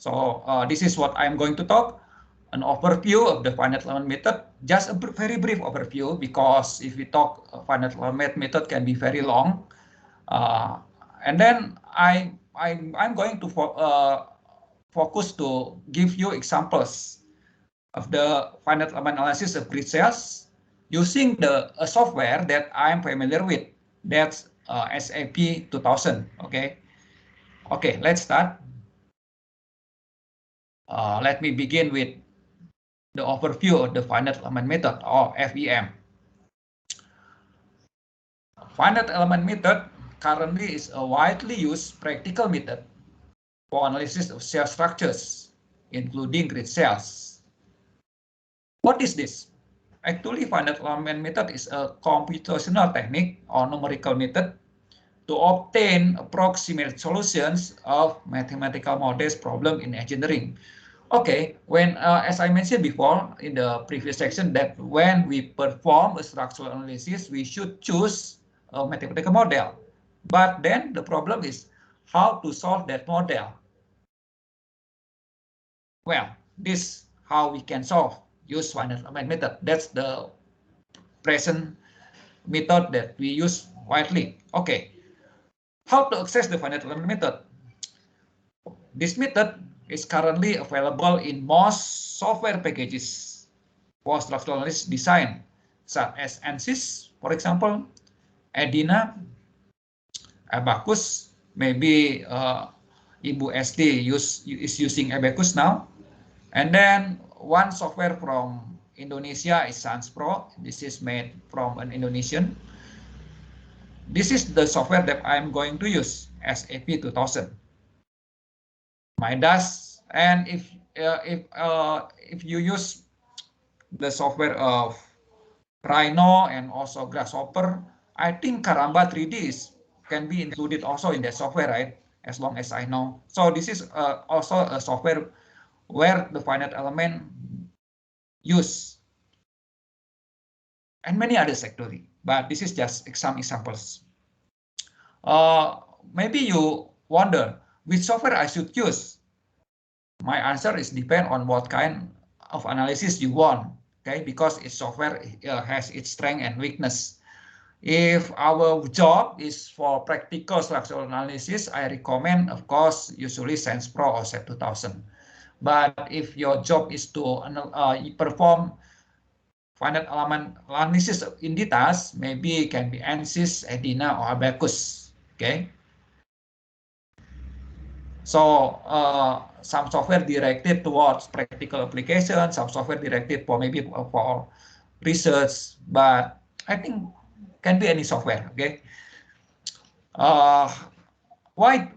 So this is what I'm going to talk, an overview of the finite element method, just a very brief overview, because if we talk finite element method can be very long. And then I'm going to focus to give you examples of the finite element analysis of grid cells using the software that I'm familiar with. That's SAP 2000. Okay. Okay, let's start. Let me begin with the overview of the finite element method, or FEM. Finite element method currently is a widely used practical method for analysis of cell structures, including grid cells. What is this? Actually, finite element method is a computational technique or numerical method to obtain approximate solutions of mathematical models problem in engineering. Okay, as I mentioned before in the previous section, that when we perform a structural analysis, we should choose a mathematical model. But then the problem is how to solve that model. Well, this how we can solve, use finite element method. That's the present method that we use widely. Okay, how to access the finite element method? This method is currently available in most software packages for structural analysis design, such as ANSYS, for example, Edina, Abaqus. Maybe Ibu SD is using Abaqus now. And then one software from Indonesia is SansPro. This is made from an Indonesian. This is the software that I'm going to use, SAP 2000. Midas, and if you use the software of Rhino and also Grasshopper, I think Karamba 3D can be included also in that software, right? As long as I know. So this is also a software where the finite element use, and many others actually. But this is just some examples. Maybe you wonder which software I should use. My answer is depend on what kind of analysis you want. Okay, because each software has its strength and weakness. If our job is for practical structural analysis, I recommend, of course, usually SansPro or SAP 2000. But if your job is to perform finite element analysis in details, maybe it can be ANSYS, Edina, or Abaqus. Okay. So some software directed towards practical application, some software directed for maybe for research, but I think can be any software. Okay. Why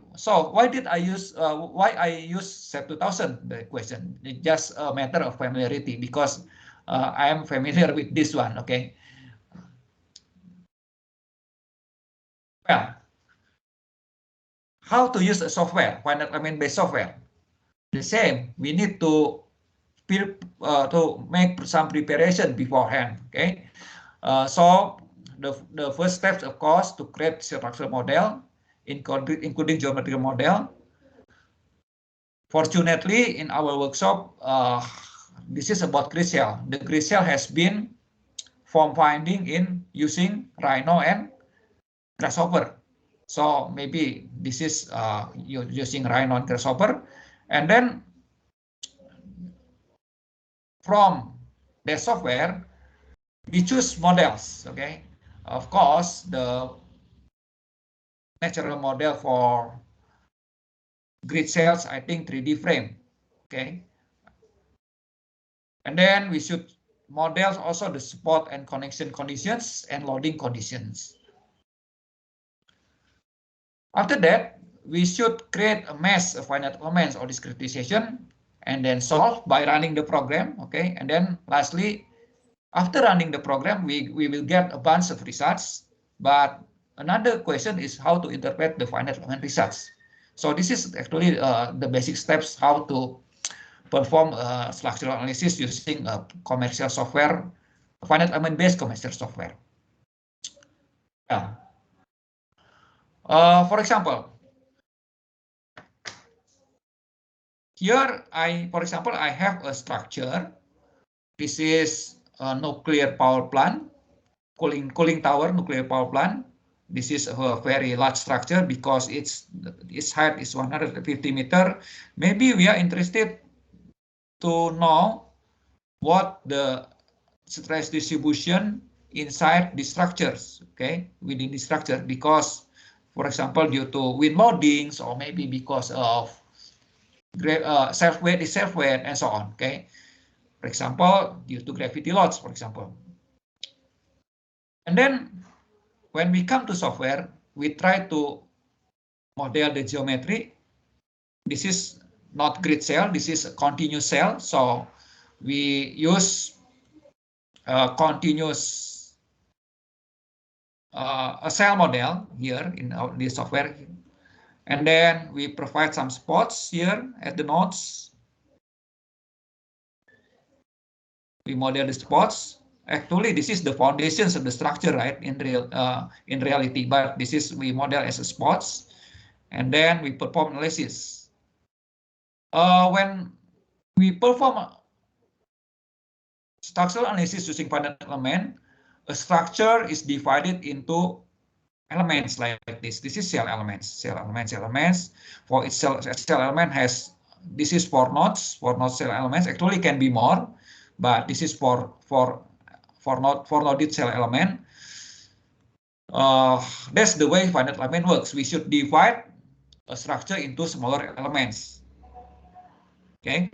did I use why I use SAP 2000? The question, it's just a matter of familiarity, because I am familiar with this one. Okay. Well, how to use a software, finite element based software? The same. We need to make some preparation beforehand. Okay. So the first steps, of course, to create structural model, including geometrical model. Fortunately, in our workshop, this is about grid cell. The grid cell has been form finding in using Rhino and Grasshopper. So maybe this is using Rhino and Grasshopper, and then from the software we choose models. Okay, of course the natural model for grid cells, I think 3D frame. Okay, and then we should model also the support and connection conditions and loading conditions. After that, we should create a mesh of finite elements or discretization, and then solve by running the program. Okay, and then lastly, after running the program, we will get a bunch of results. But another question is how to interpret the finite element results. So this is actually the basic steps how to perform structural analysis using a commercial software, finite element based commercial software. Yeah. For example, Here, for example, I have a structure. This is a nuclear power plant, cooling tower, nuclear power plant. This is a very large structure because its height is 150 meter. Maybe we are interested to know what the stress distribution inside the structures, okay, within the structure, because, for example, due to wind loadings, or maybe because of self-weight, and so on, okay. For example, due to gravity loads, for example. And then when we come to software, we try to model the geometry. This is not grid cell, this is a continuous cell. So we use continuous a cell model here in this software. And then we provide some spots here at the nodes. We model the spots. Actually, this is the foundations of the structure, right? In reality, but this is we model as a spots, and then we perform analysis. When we perform structural analysis using finite element, a structure is divided into elements like this. This is cell elements, cell elements. For each cell element has, this is 4 nodes, 4 node cell elements. Actually, can be more, but this is for noded cell element. That's the way finite element works. We should divide a structure into smaller elements. Okay.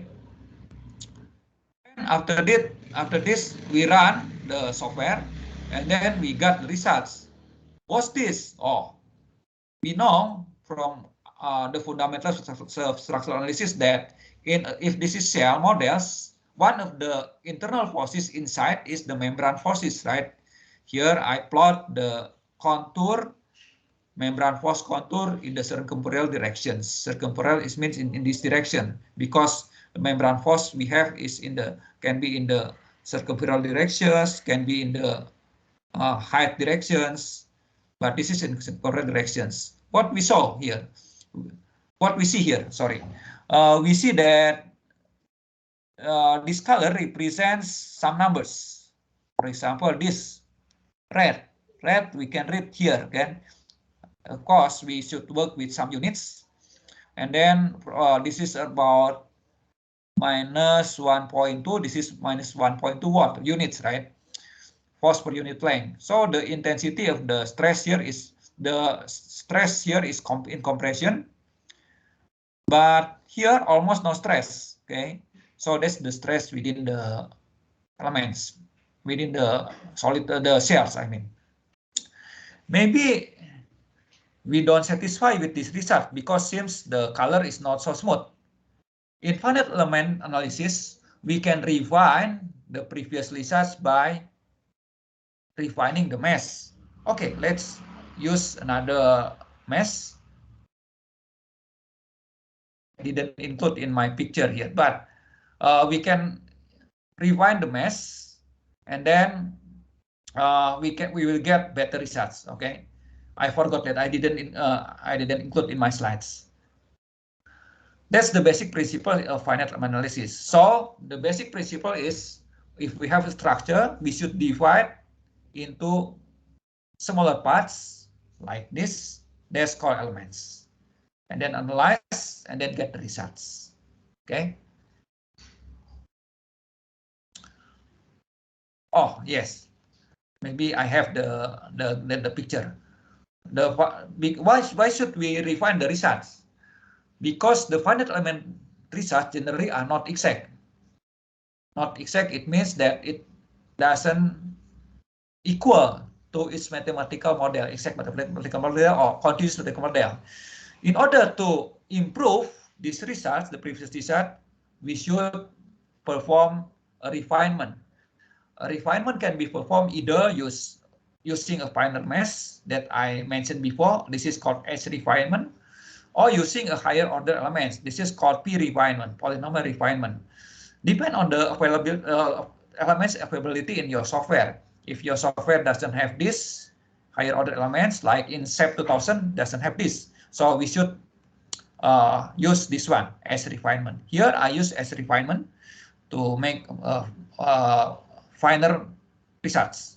And after this, we run the software, and then we got the results. What's this? Oh, we know from the fundamentals of structural analysis that if this is cell models, one of the internal forces inside is the membrane forces, right? Here I plot the contour, membrane force contour in the circumferential directions. Circumferential means in this direction, because the membrane force we have is can be in the circumferential directions, can be in the height directions, but this is in circumferential directions. What we see here, we see that this color represents some numbers. For example, this red we can read here, okay? Of course, we should work with some units. And then this is about minus 1.2. This is minus 1.2 watt units, right? Force per unit length. So the intensity of the stress here is in compression, but here almost no stress. Okay, so that's the stress within the elements, within the solid, the cells, I mean. Maybe we don't satisfy with this result because seems the color is not so smooth. In finite element analysis, we can refine the previous results by refining the mesh. Okay, let's use another mesh. I didn't include in my picture here, but we can refine the mesh, and then we will get better results. Okay, I forgot that I didn't include in my slides. That's the basic principle of finite element analysis. So the basic principle is, if we have a structure, we should divide into smaller parts like this. That's called elements, and then analyze and then get the results. Okay. Oh yes, maybe I have the picture. Why should we refine the results? Because the finite element results generally are not exact. Not exact, it means that it doesn't equal to its mathematical model, exact mathematical model or continuous mathematical model. In order to improve these results, the previous result, we should perform a refinement. A refinement can be performed either using a finer mesh that I mentioned before. This is called S refinement, or using a higher order elements. This is called P refinement, polynomial refinement. Depend on the elements availability in your software. If your software doesn't have this higher order elements, like in SAP 2000 doesn't have this, so we should use this one as refinement. Here I use as refinement to make finer results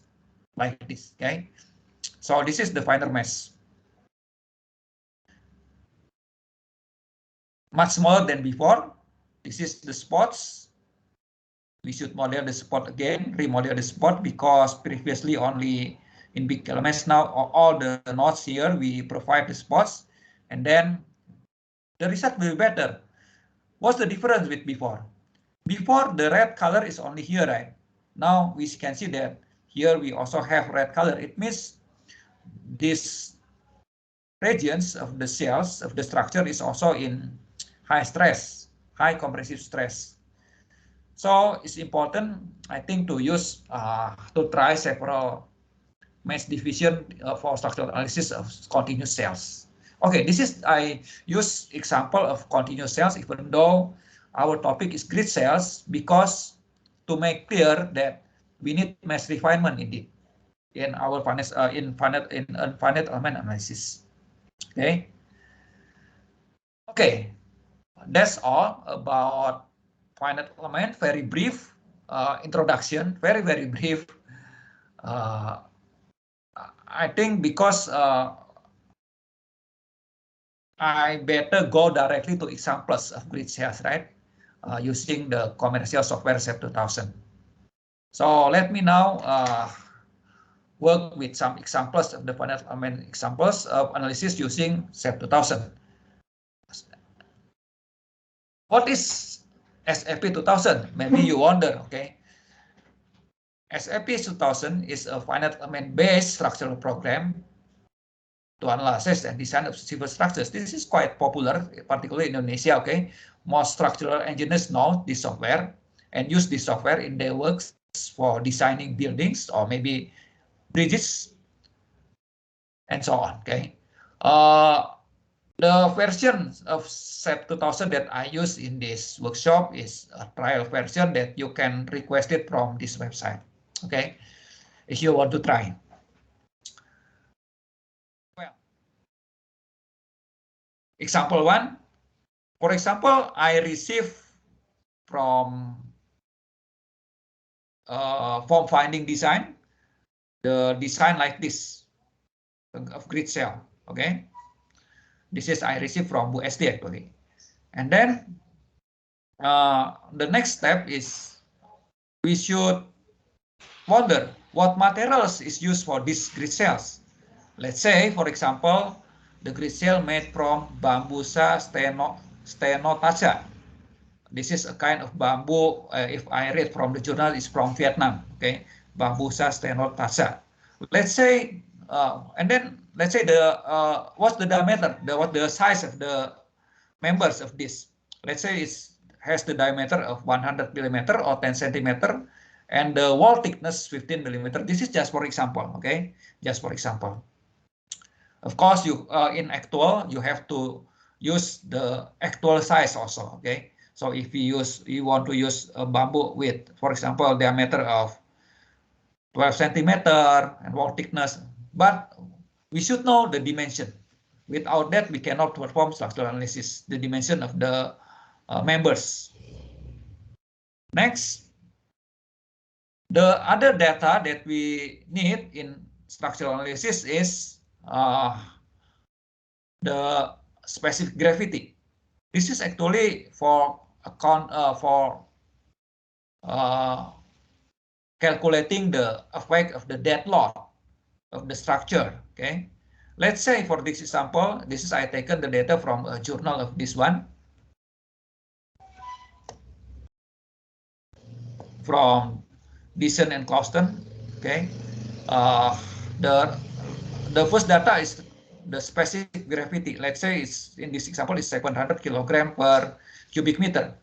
like this. Okay, so this is the finer mesh, much smaller than before. This is the spots. We should model the spot again, remodel the spot, because previously only in big LMS. Now all the nodes here we provide the spots, and then the result will be better. What's the difference with before? Before the red color is only here, right? Now we can see that here we also have red color. It means these regions of the cells of the structure is also in high stress, high compressive stress. So it's important, I think, to use to try several mesh division for structural analysis of continuous cells. Okay, this is I use example of continuous cells, even though our topic is grid cells, because to make clear that we need mesh refinement indeed in our finite element analysis. Okay. Okay, that's all about finite element. Very brief introduction. Very brief. I think because I better go directly to examples of grid cells, right? Using the commercial software SAP 2000. So let me now work with some examples of the finite element examples of analysis using SAP 2000. What is SAP 2000? Maybe you wonder, okay? SAP 2000 is a finite element-based structural program to analyze and design of civil structures. This is quite popular, particularly in Indonesia, okay? Most structural engineers know this software and use this software in their works for designing buildings or maybe bridges and so on, okay? The version of SAP 2000 that I use in this workshop is a trial version that you can request it from this website, okay? If you want to try. Well, example one, for example, I receive from form finding design, the design like this of grid cell, okay? This is I received from Bu SD actually. And then the next step is we should wonder what materials is used for these grid cells. Let's say, for example, the grid cell made from Bambusa stenotacea. This is a kind of bamboo. If I read from the journal, it's from Vietnam. Okay, Bambusa stenotacea. Let's say, and then let's say the what's the diameter? What the size of the members of this? Let's say it has the diameter of 100 millimeter or 10 centimeter, and the wall thickness 15 millimeter. This is just for example. Okay, just for example. Of course, you in actual you have to use the actual size also. Okay. So if you want to use a bamboo with, for example, diameter of 12 centimeter and wall thickness, but we should know the dimension. Without that, we cannot perform structural analysis, the dimension of the members. Next, the other data that we need in structural analysis is the specific gravity. This is actually for calculating the effect of the dead load of the structure. Okay, let's say for this example, this is I taken the data from a journal of this one, from Dixon and Clauston. Okay, the first data is the specific gravity. Let's say it's in this example is 700 kilogram per cubic meter.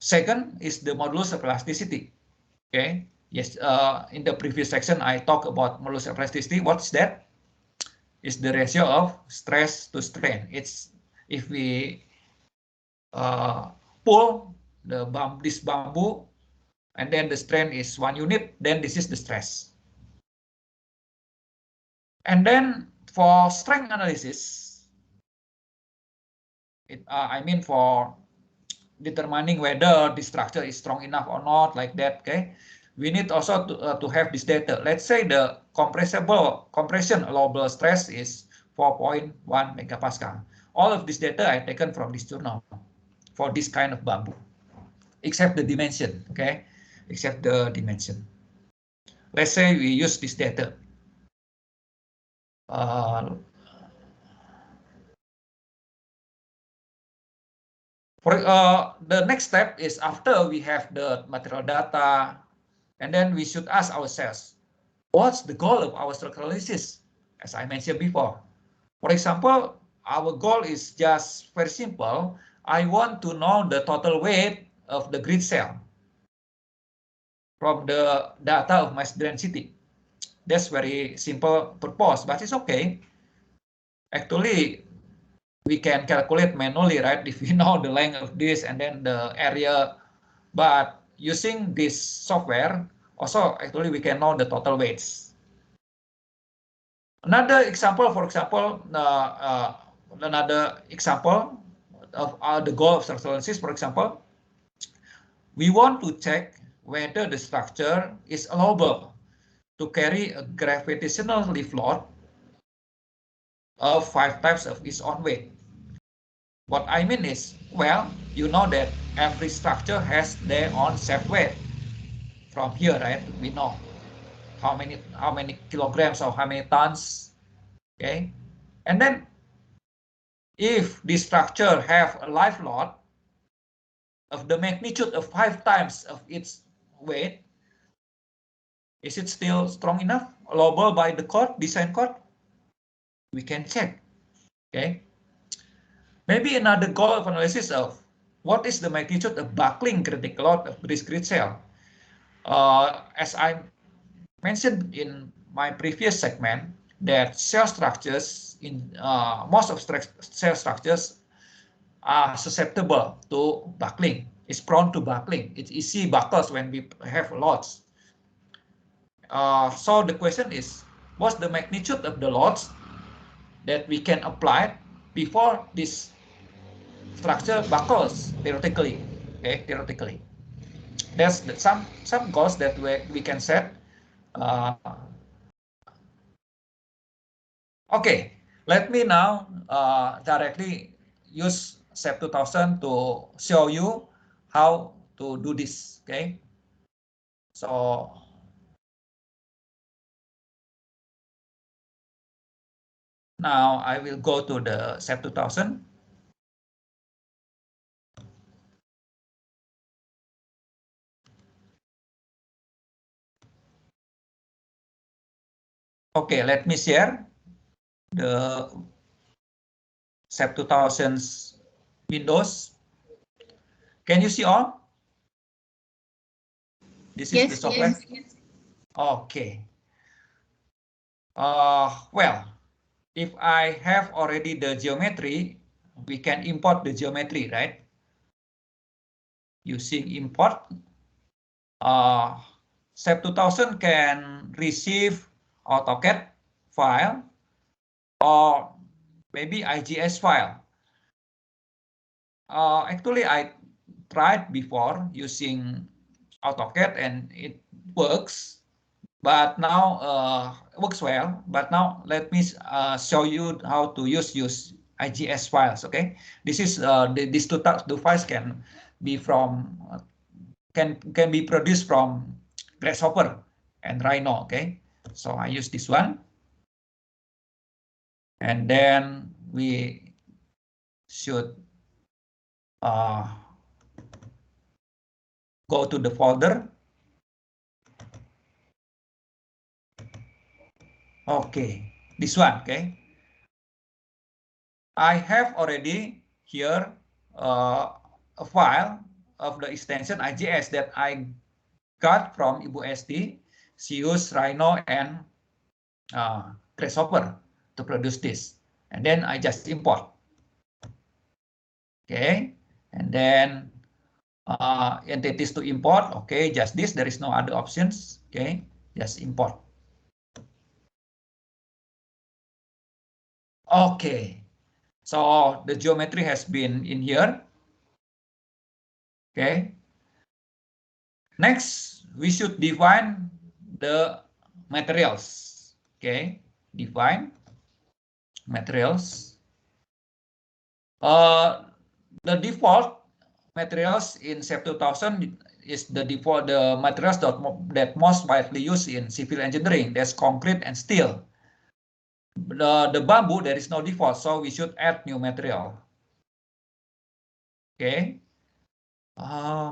Second is the modulus of elasticity. Okay, yes, in the previous section I talked about modulus of elasticity. What's that? It's the ratio of stress to strain. It's if we pull this bamboo and then the strain is 1 unit, then this is the stress. And then for strength analysis, I mean for determining whether the structure is strong enough or not, like that. Okay, we need also to have this data. Let's say the compression allowable stress is 4.1 megapascal. All of this data I taken from this journal for this kind of bamboo, except the dimension. Okay, except the dimension. Let's say we use this data. The next step is after we have the material data, and then we should ask ourselves, what's the goal of our structural analysis? As I mentioned before, for example, our goal is just very simple. I want to know the total weight of the grid cell from the data of mass density. That's very simple purpose, but it's okay. Actually, we can calculate manually, right? If we know the length of this and then the area, but using this software, also actually we can know the total weights. Another example, for example, another example of the goal of structural analysis, for example, we want to check whether the structure is allowable to carry a gravitational lift load of 5 times of its own weight. What I mean is, well, you know that every structure has their own shape weight. From here, right, we know how many kilograms or how many tons. Okay, and then if this structure have a life load of the magnitude of 5 times of its weight, is it still strong enough, allowable by the code, design code? We can check. Okay, maybe another goal of analysis of what is the magnitude of buckling critical load of this grid cell. As I mentioned in my previous segment, that cell structures in most of cell structures are susceptible to buckling. It's prone to buckling. It's easy buckles when we have loads. So the question is, what's the magnitude of the loads that we can apply before this structure buckles theoretically? Okay, theoretically, there's some goals that we can set. Okay, let me now directly use SAP 2000 to show you how to do this. Okay, so now I will go to the SAP 2000. Okay, let me share the SAP 2000's windows. Can you see all? This is the software. Yes. Okay. Well, if I have already the geometry, we can import the geometry, right? Using import, SAP 2000 can receive AutoCAD file or maybe IGS file. Actually, I tried before using AutoCAD and it works, but now works well. But now let me show you how to use IGS files. Okay, this is these two files can be from can be produced from Grasshopper and Rhino. Okay, so I use this one, and then we should go to the folder. Okay, this one. Okay, I have already here a file of the extension IGS that I got from Ibu Esti. She used Rhino and Grasshopper to produce this, and then I just import. Okay, and then entities to import. Okay, just this. There is no other options. Okay, just import. Okay, So the geometry has been in here. Okay. Next, we should define the materials. Okay, define materials. The default materials in SAP 2000 is the default materials that most widely used in civil engineering. That's concrete and steel. The bamboo, there is no default, so we should add new material. Okay.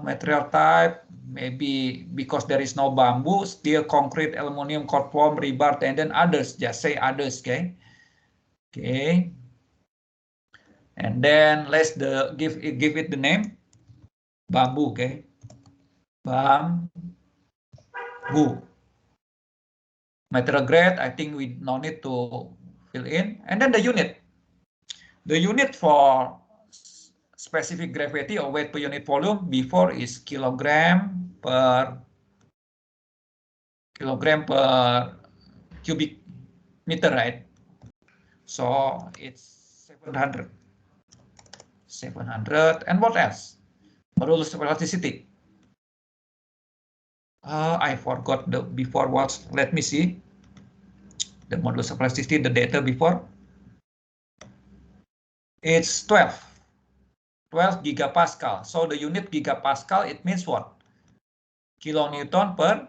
Material type, maybe because there is no bamboo, steel, concrete, aluminum, cold form, rebar, tendon, others. Just say others, okay? Okay. And then let's give it the name bamboo, okay? Bamboo. Material grade, I think we no need to fill in. And then the unit. The unit for specific gravity or weight per unit volume before is kilogram per cubic meter, right? So it's 700. 700. And what else? Modulus of elasticity. I forgot the before what. Let me see. The modulus of elasticity, the data before. It's 12. 12 gigapascal. So the unit gigapascal, it means what? Kilonewton per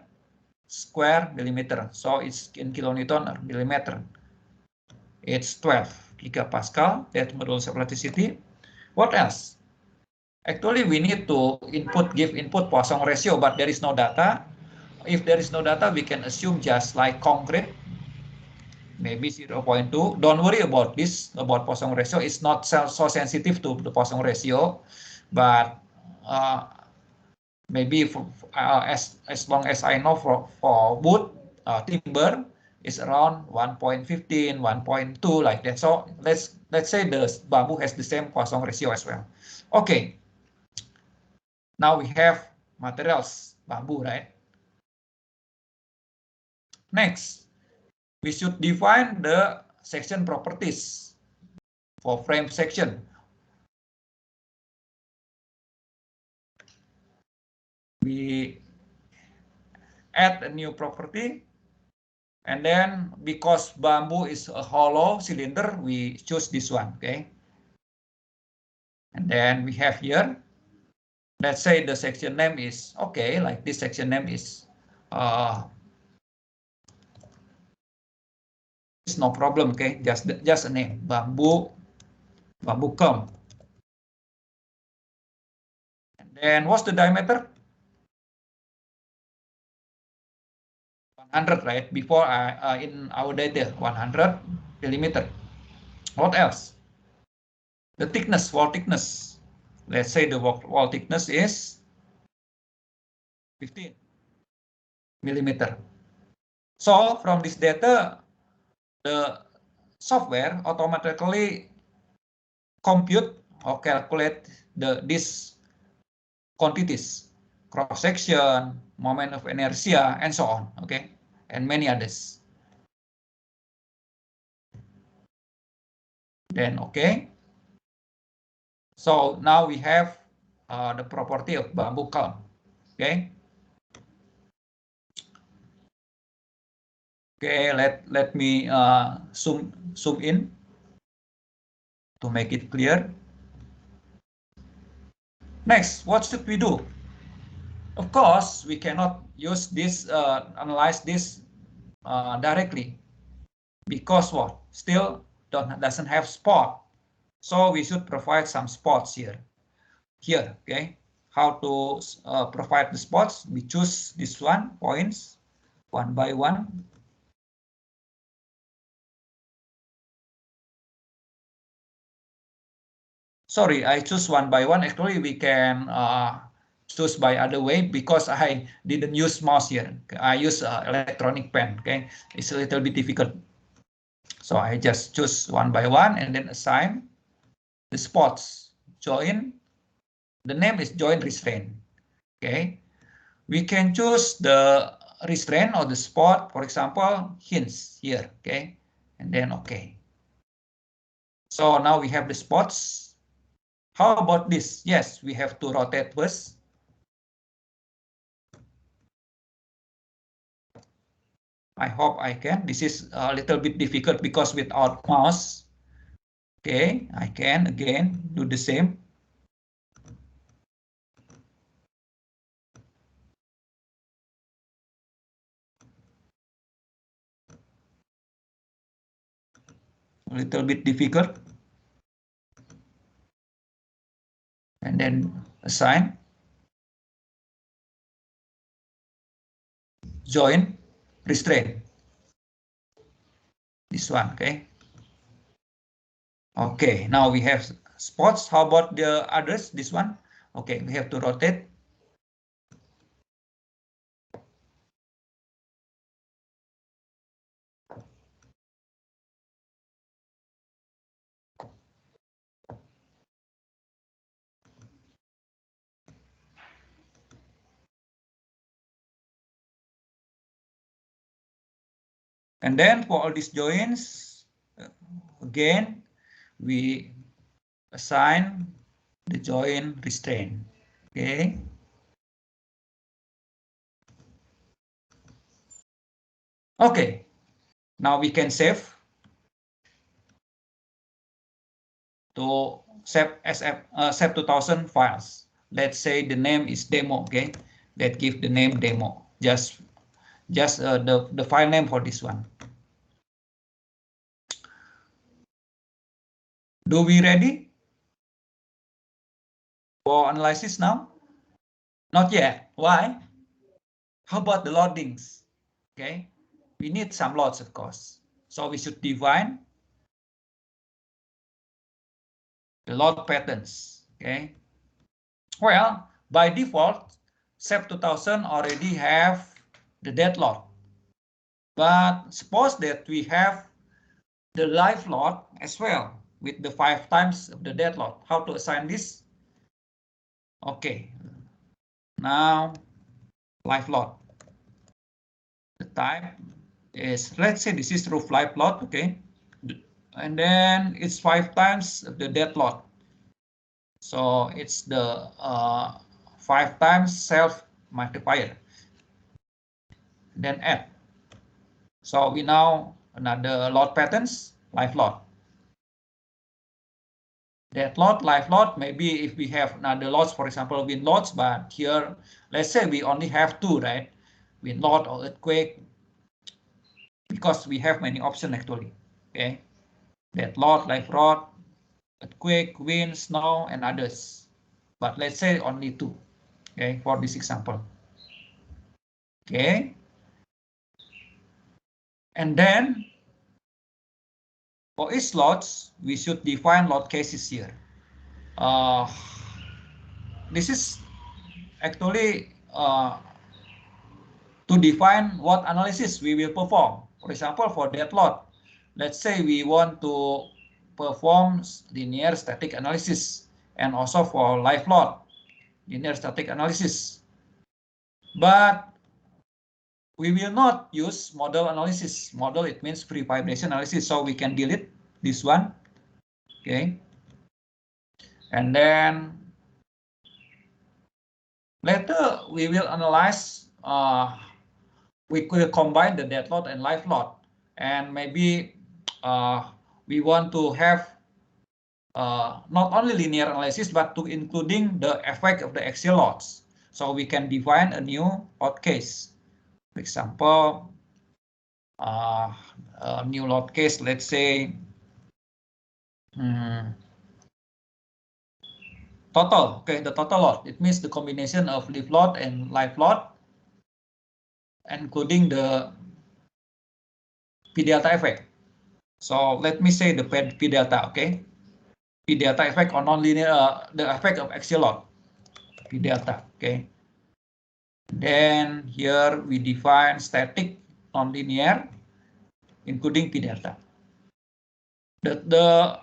square millimeter. So it's in kilonewton or millimeter. It's 12 gigapascal. That's modulus of elasticity. What else? Actually, we need to give input Poisson ratio, but there is no data. If there is no data, we can assume just like concrete, maybe 0.2. Don't worry about this, about Poisson ratio. It's not so sensitive to the Poisson ratio, but maybe as long as I know for wood, timber is around 1.15, 1.2 like that. So let's say the bamboo has the same Poisson ratio as well. Okay. Now we have materials, bamboo, right? Next, we should define the section properties for frame section. We add a new property, and then because bamboo is a hollow cylinder, we choose this one, okay? And then we have here, let's say the section name is, okay, like this section name is, it's no problem, okay? Just a name, bamboo comb. And then what's the diameter? 100, right? Before in our data, 100 millimeter. What else? The thickness, wall thickness. Let's say the wall thickness is 15 millimeter. So from this data, the software automatically compute or calculate these quantities, cross section, moment of inertia, and so on. Okay, and many others. Then okay. So now we have the property of bamboo comb. Okay. Okay, let me zoom in to make it clear. Next, what should we do? Of course, we cannot use this, analyze this directly, because what? Still doesn't have spot. So we should provide some spots here. Here, okay. How to provide the spots? We choose this one, points, one by one. Sorry, I choose one by one. Actually, we can choose by other way because I didn't use mouse here. I use electronic pen. Okay, it's a little bit difficult. So I just choose one by one and then assign the spots. Join. The name is join restraint. Okay, we can choose the restraint or the spot. For example, hints here. Okay, and then okay. So now we have the spots. How about this? Yes, we have to rotate first. I hope I can. This is a little bit difficult because without mouse. Okay, I can again do the same. A little bit difficult. And then assign, join, restrain. This one, okay. Okay, now we have spots. How about the others? This one. Okay, we have to rotate. And then for all these joins, again, we assign the join restraint. Okay. Okay. Now we can save to save as save 2000 files. Let's say the name is demo. Okay. Let's give the name demo. Just the file name for this one. Do we ready for analysis now? Not yet. Why? How about the loadings? Okay, we need some loads, of course. So we should define the load patterns. Okay. Well, by default, SAP 2000 already have the dead load. But suppose that we have the live load as well with the 5 times of the dead load. How to assign this? Okay. Now, live load. The type is, let's say this is roof live load, okay? And then it's 5 times the dead load. So it's the 5 times self multiplier. Then add. So we now another load patterns, live load. Dead load, live load, maybe if we have another loads, for example, wind loads, but here, let's say we only have 2, right? Wind load or earthquake, because we have many options actually, okay? Dead load, live load, earthquake, wind, snow, and others. But let's say only 2, okay, for this example. Okay. And then for each loads, we should define load cases here. This is actually to define what analysis we will perform. For example, for dead load, let's say we want to perform linear static analysis, and also for live load, linear static analysis. But we will not use model analysis. Model, it means free vibration analysis, so we can delete this one. Okay. And then later we will analyze, we could combine the dead load and live load. And maybe we want to have not only linear analysis, but to including the effect of the axial loads. So we can define a new load case. For example, a new load case, let's say total. Okay, the total load. It means the combination of live load and live load, including the P delta effect. So let me say the P delta, okay? P delta effect on nonlinear, the effect of axial load, P delta, okay? Then here we define static nonlinear, including P delta. The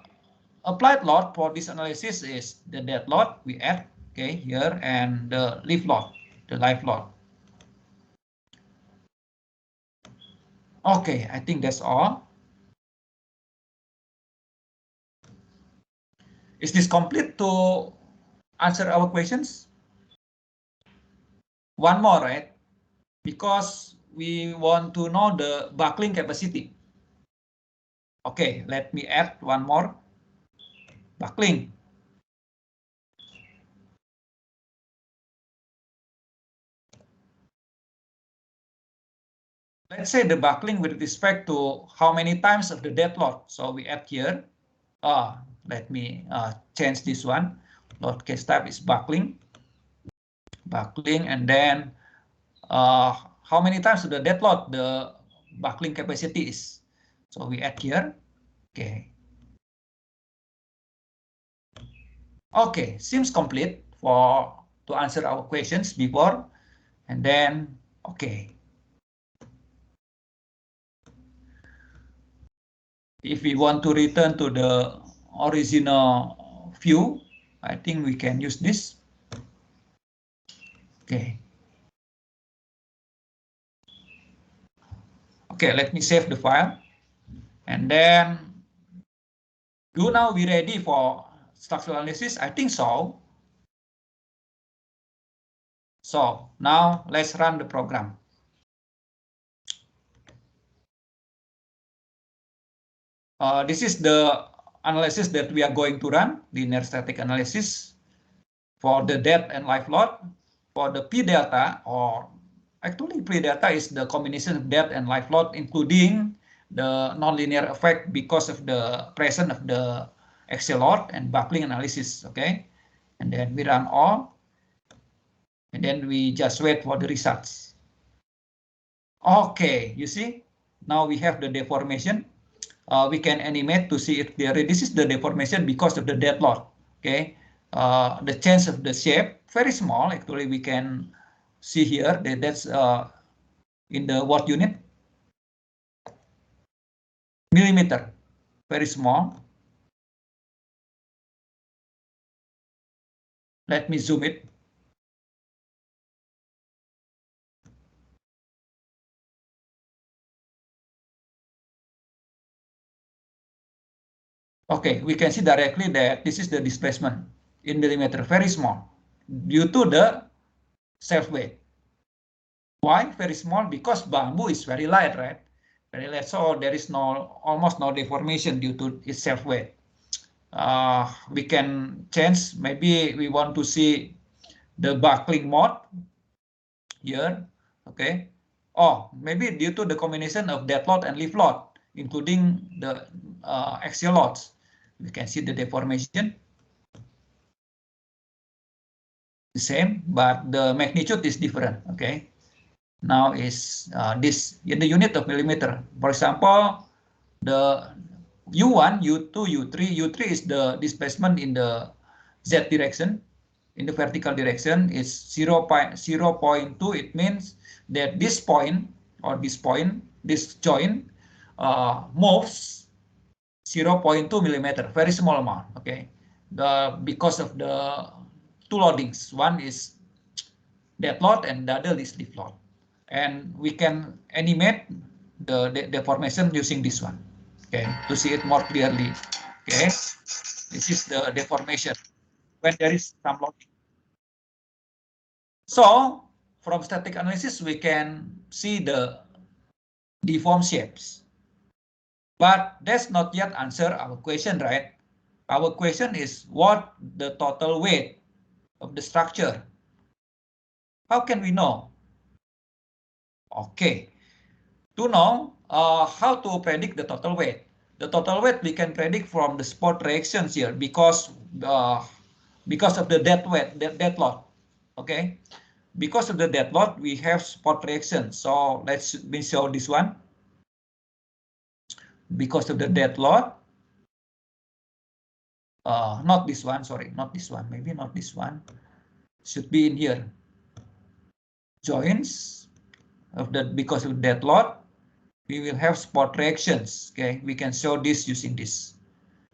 applied load for this analysis is the dead load we add, okay, here, and the live load, the live load. Okay, I think that's all. Is this complete to answer our questions? One more, right? Because we want to know the buckling capacity. Okay, let me add one more. Buckling. Let's say the buckling with respect to how many times of the dead load. So we add here. Let me change this one. Load case type is buckling. Buckling, and then how many times the dead load the buckling capacity is. So we add here. Okay. Okay, seems complete to answer our questions before, and then okay. If we want to return to the original view, I think we can use this. Okay. Okay, let me save the file. And then, do now we ready for structural analysis? I think so. So now let's run the program. This is the analysis that we are going to run, linear static analysis for the dead and live load. For the P delta, or actually P delta is the combination of dead and live load, including the nonlinear effect because of the presence of the axial load and buckling analysis. Okay, and then we run all, and then we just wait for the results. Okay, you see, now we have the deformation. We can animate to see if this is the deformation because of the dead load. Okay, the change of the shape very small. Actually, we can see here that that's in the watt unit, millimeter, very small. Let me zoom it. Okay, we can see directly that this is the displacement in millimeter, very small, due to the self weight. Why very small? Because bamboo is very light, right? Very light, so there is almost no deformation due to its self weight. We can change. Maybe we want to see the buckling mode here. Okay. Oh, maybe due to the combination of dead load and live load, including the axial loads, we can see the deformation. The same, but the magnitude is different. Okay. Now is this in the unit of millimeter. For example, the U1, U2, U3. U3 is the displacement in the Z direction. In the vertical direction is 0.2. It means that this point or this joint moves 0.2 millimeter, very small amount. Okay, because of the two loadings. One is dead load and the other is live load. And we can animate the deformation using this one. Okay, to see it more clearly. Okay, this is the deformation when there is some loading. So from static analysis, we can see the deformed shapes. But that's not yet answer our question, right? Our question is what the total weight of the structure. How can we know? Okay, to know how to predict the total weight. The total weight we can predict from the spot reactions here because of the dead weight, dead load. Okay, because of the dead load we have spot reaction. So let's show this one. Because of the dead load, not this one, sorry, not this one, maybe not this one, should be in here. Joints of the because of dead load, we will have spot reactions. Okay, we can show this using this.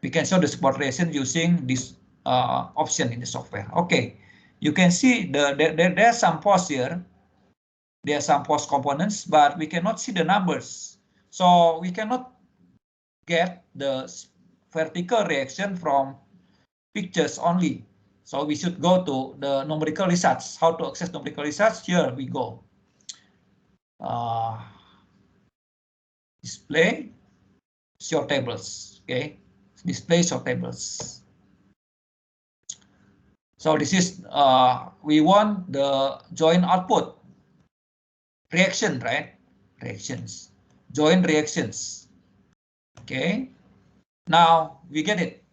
We can show the spot reaction using this option in the software. Okay, you can see there's some pause here. There are some pause components, but we cannot see the numbers. So we cannot get the vertical reaction from pictures only. So we should go to the numerical results. How to access numerical results? Here we go. Display, show tables. Okay, display show tables. So this is we want the join output reaction, right? Reactions, join reactions. Okay, now we get it.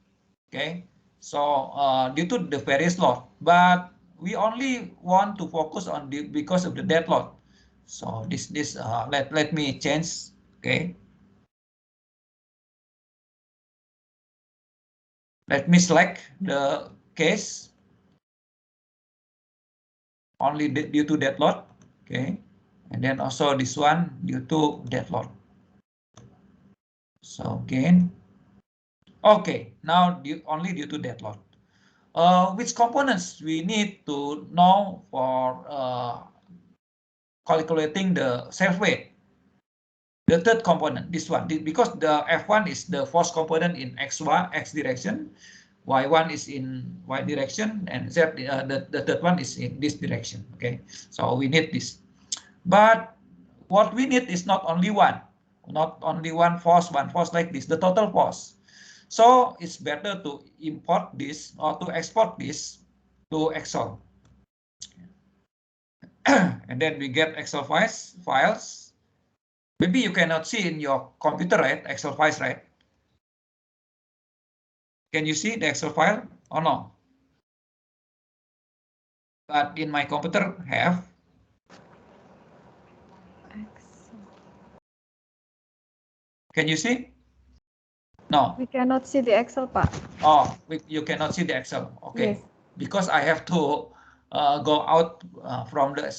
Okay, so due to the various lot, but we only want to focus on the because of the dead lot. So let me change. Okay, let me select the case only due to dead lot. Okay, and then also this one due to dead lot. So again, okay, now only due to dead lot. Which components we need to know for calculating the self-weight? The third component, this one, because the F1 is the force component in X direction, Y1 is in Y direction, and Z, the third one is in this direction. Okay, so we need this. But what we need is not only one force like this, the total force. So it's better to import this or to export this to Excel. And then we get Excel files. Maybe you cannot see in your computer, right? Excel files, right? Can you see the Excel file or no? But in my computer have. Can you see? No. We cannot see the Excel part. Oh, you cannot see the Excel. Okay. Yes. Because I have to go out from the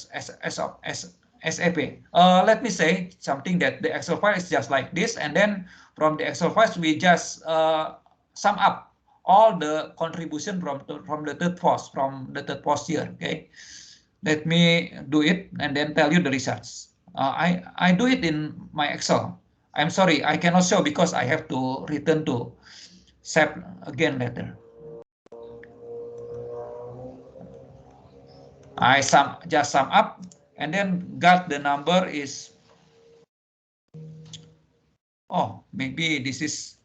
SAP. Let me say something that the Excel file is just like this, and then from the Excel files we just sum up all the contribution from the third force here. Okay, let me do it and then tell you the results. I do it in my Excel. I'm sorry, I cannot show because I have to return to SAP again later. I just sum up and then got the number is, oh, maybe this is,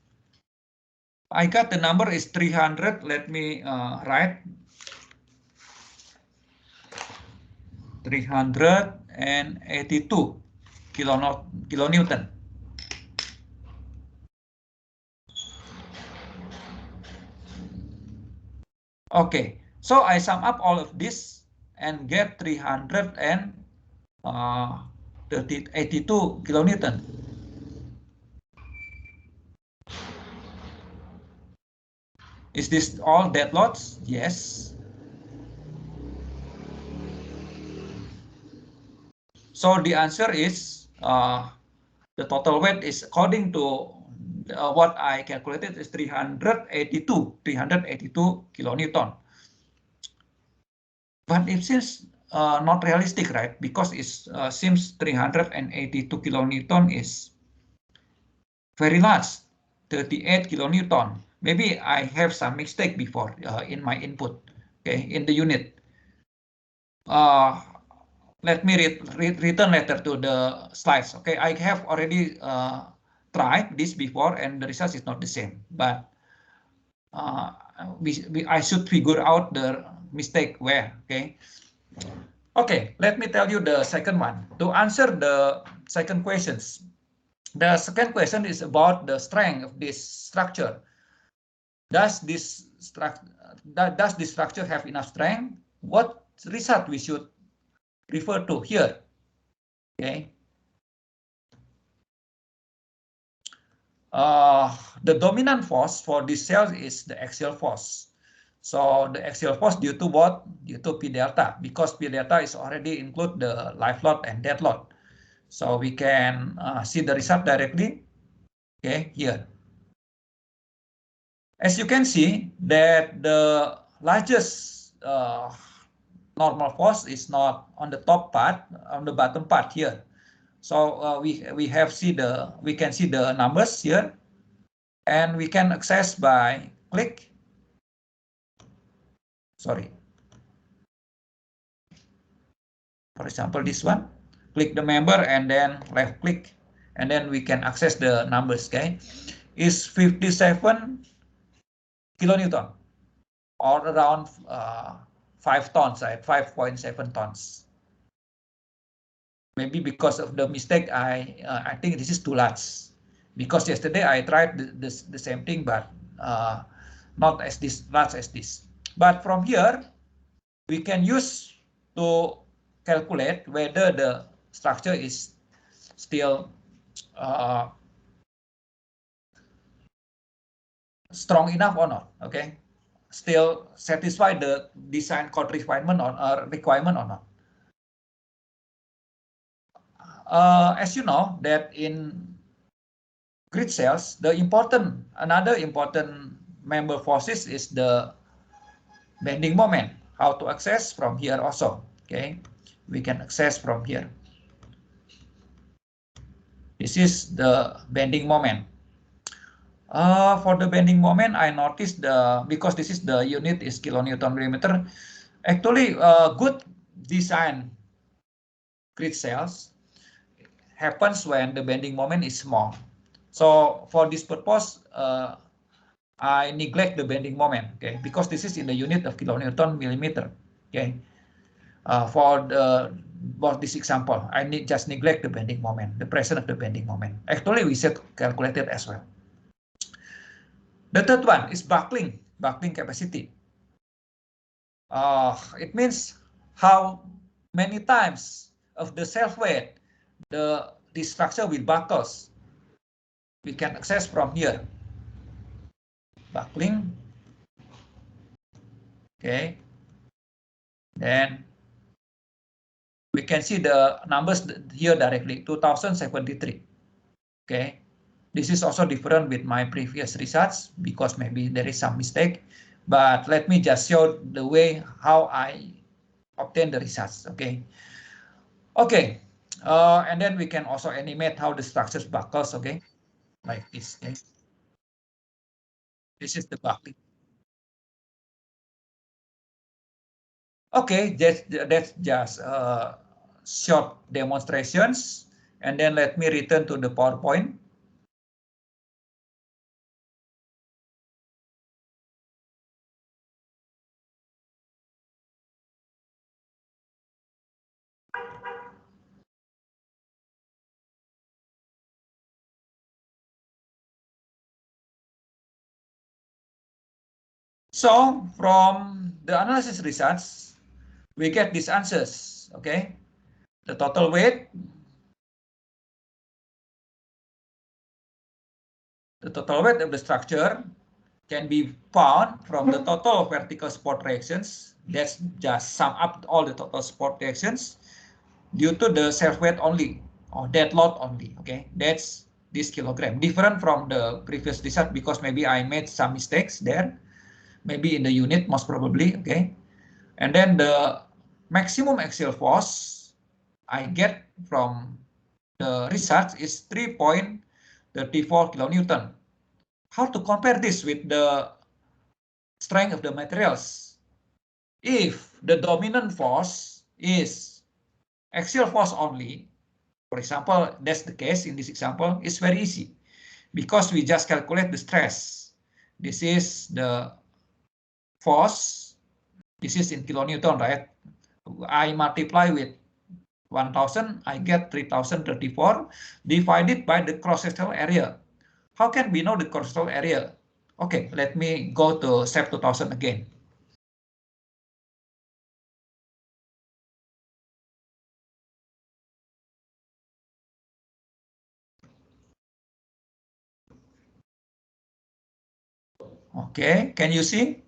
I got the number is 300. Let me write 382 kilonewton. Okay, so I sum up all of this and get 382 kilonewton. Is this all dead lots? Yes. So the answer is the total weight is according to what I calculated is 382 kilonewton. But it seems not realistic, right? Because it seems 382 kilonewton is very large, 38 kilonewton. Maybe I have some mistake before in my input, okay, in the unit. Let me return later to the slides. Okay, I have already tried this before and the result is not the same, but I should figure out the mistake where. Okay, let me tell you the second one. To answer the second questions, the second question is about the strength of this structure. Does this structure have enough strength? What result we should refer to here? Okay. The dominant force for this cell is the axial force. So the axial force due to what? Due to P delta, because P delta is already include the live load and dead load. So we can see the result directly. Okay, here. As you can see that the largest normal force is not on the top part, on the bottom part here. So we can see the numbers here, and we can access by click Sorry. For example, this one, click the member and then left click, and then we can access the numbers, okay? Is 57 kilonewton, or around 5 tons, right? 5.7 tons. Maybe because of the mistake, I think this is too large. Because yesterday I tried the same thing, but not as this large as this. But from here, we can use to calculate whether the structure is still strong enough or not. Okay, still satisfy the design code requirement or requirement or not. As you know that in grid cells, another important member forces is the bending moment. How to access from here also. Okay, we can access from here. This is the bending moment. For the bending moment, I noticed because this is the unit is kilonewton millimeter. Actually, good design grid cells happens when the bending moment is small. So for this purpose, I neglect the bending moment, okay, because this is in the unit of kilonewton millimeter, okay. For this example, I just neglect the bending moment, the presence of the bending moment. Actually, we should calculate it as well. The third one is buckling capacity. It means how many times of the self-weight the structure will buckles. We can access from here. Buckling. Okay. Then we can see the numbers here directly, 2073. Okay. This is also different with my previous research because maybe there is some mistake, but let me just show the way how I obtain the results. Okay. Okay. And then we can also animate how the structures buckles. Okay. Like this. Okay. This is the buckling. Okay, that's just short demonstrations, and then let me return to the PowerPoint. So from the analysis results, we get these answers. Okay, the total weight, of the structure can be found from the total vertical support reactions. That's just sum up all the total support reactions due to the self weight only or dead load only. Okay, that's this kilogram, different from the previous result because maybe I made some mistakes there, maybe in the unit most probably. Okay, and then the maximum axial force I get from the research is 3.34 kilonewton. How to compare this with the strength of the materials? If the dominant force is axial force only, for example, that's the case in this example, it's very easy because we just calculate the stress. This is the force. This is in kilonewton, right? I multiply with 1000, I get 3034 divided by the cross-sectional area. How can we know the cross-sectional area? Okay, let me go to SAP 2000 again. Okay, can you see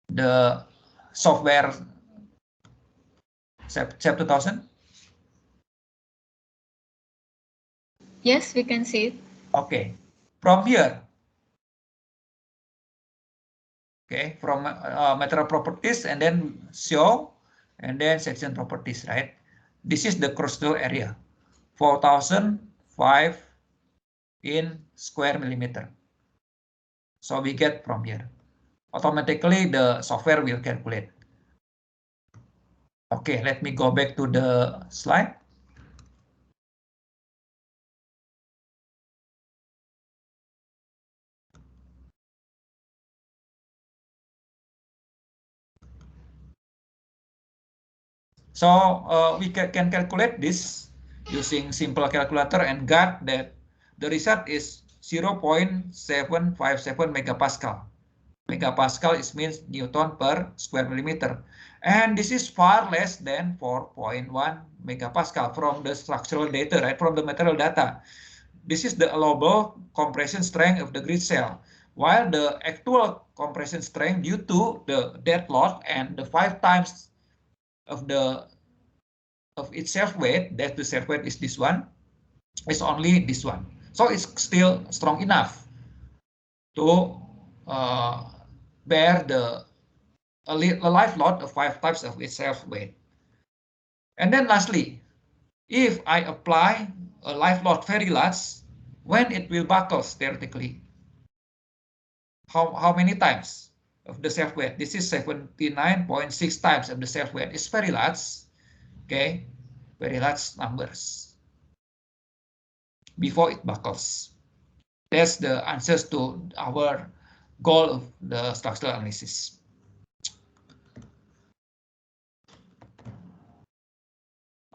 the software SAP 2000? Yes, we can see it. Okay, from here. Okay, from material properties and then show and then section properties, right? This is the cross-sectional area, 4005 in square millimeter. So we get from here. automatically the software will calculate. Okay, let me go back to the slide. So we can calculate this using simple calculator and got that the result is 0.757 megapascal. Megapascal is means Newton per square millimeter. And this is far less than 4.1 megapascal from the structural data, right? From the material data. This is the allowable compression strength of the grid cell, while the actual compression strength due to the dead load and the 5 times of its self weight, that the self weight is this one, is only this one. So it's still strong enough to bear the a life load of 5 times of its self weight. And then lastly, if I apply a life load very large, when it will buckle theoretically, how many times of the self weight? This is 79.6 times of the self weight. It's very large, okay, very large numbers before it buckles. That's the answers to our goal of the structural analysis.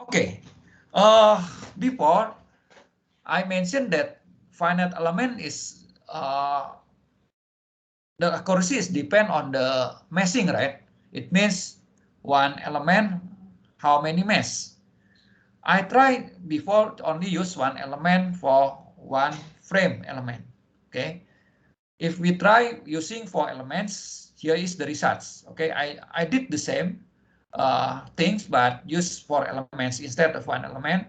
Okay, before I mentioned that finite element is the accuracy is depend on the meshing, right? It means one element, how many mesh. I tried before to only use one element for one frame element. Okay, if we try using 4 elements, here is the results. Okay, I did the same things, but use 4 elements instead of 1 element.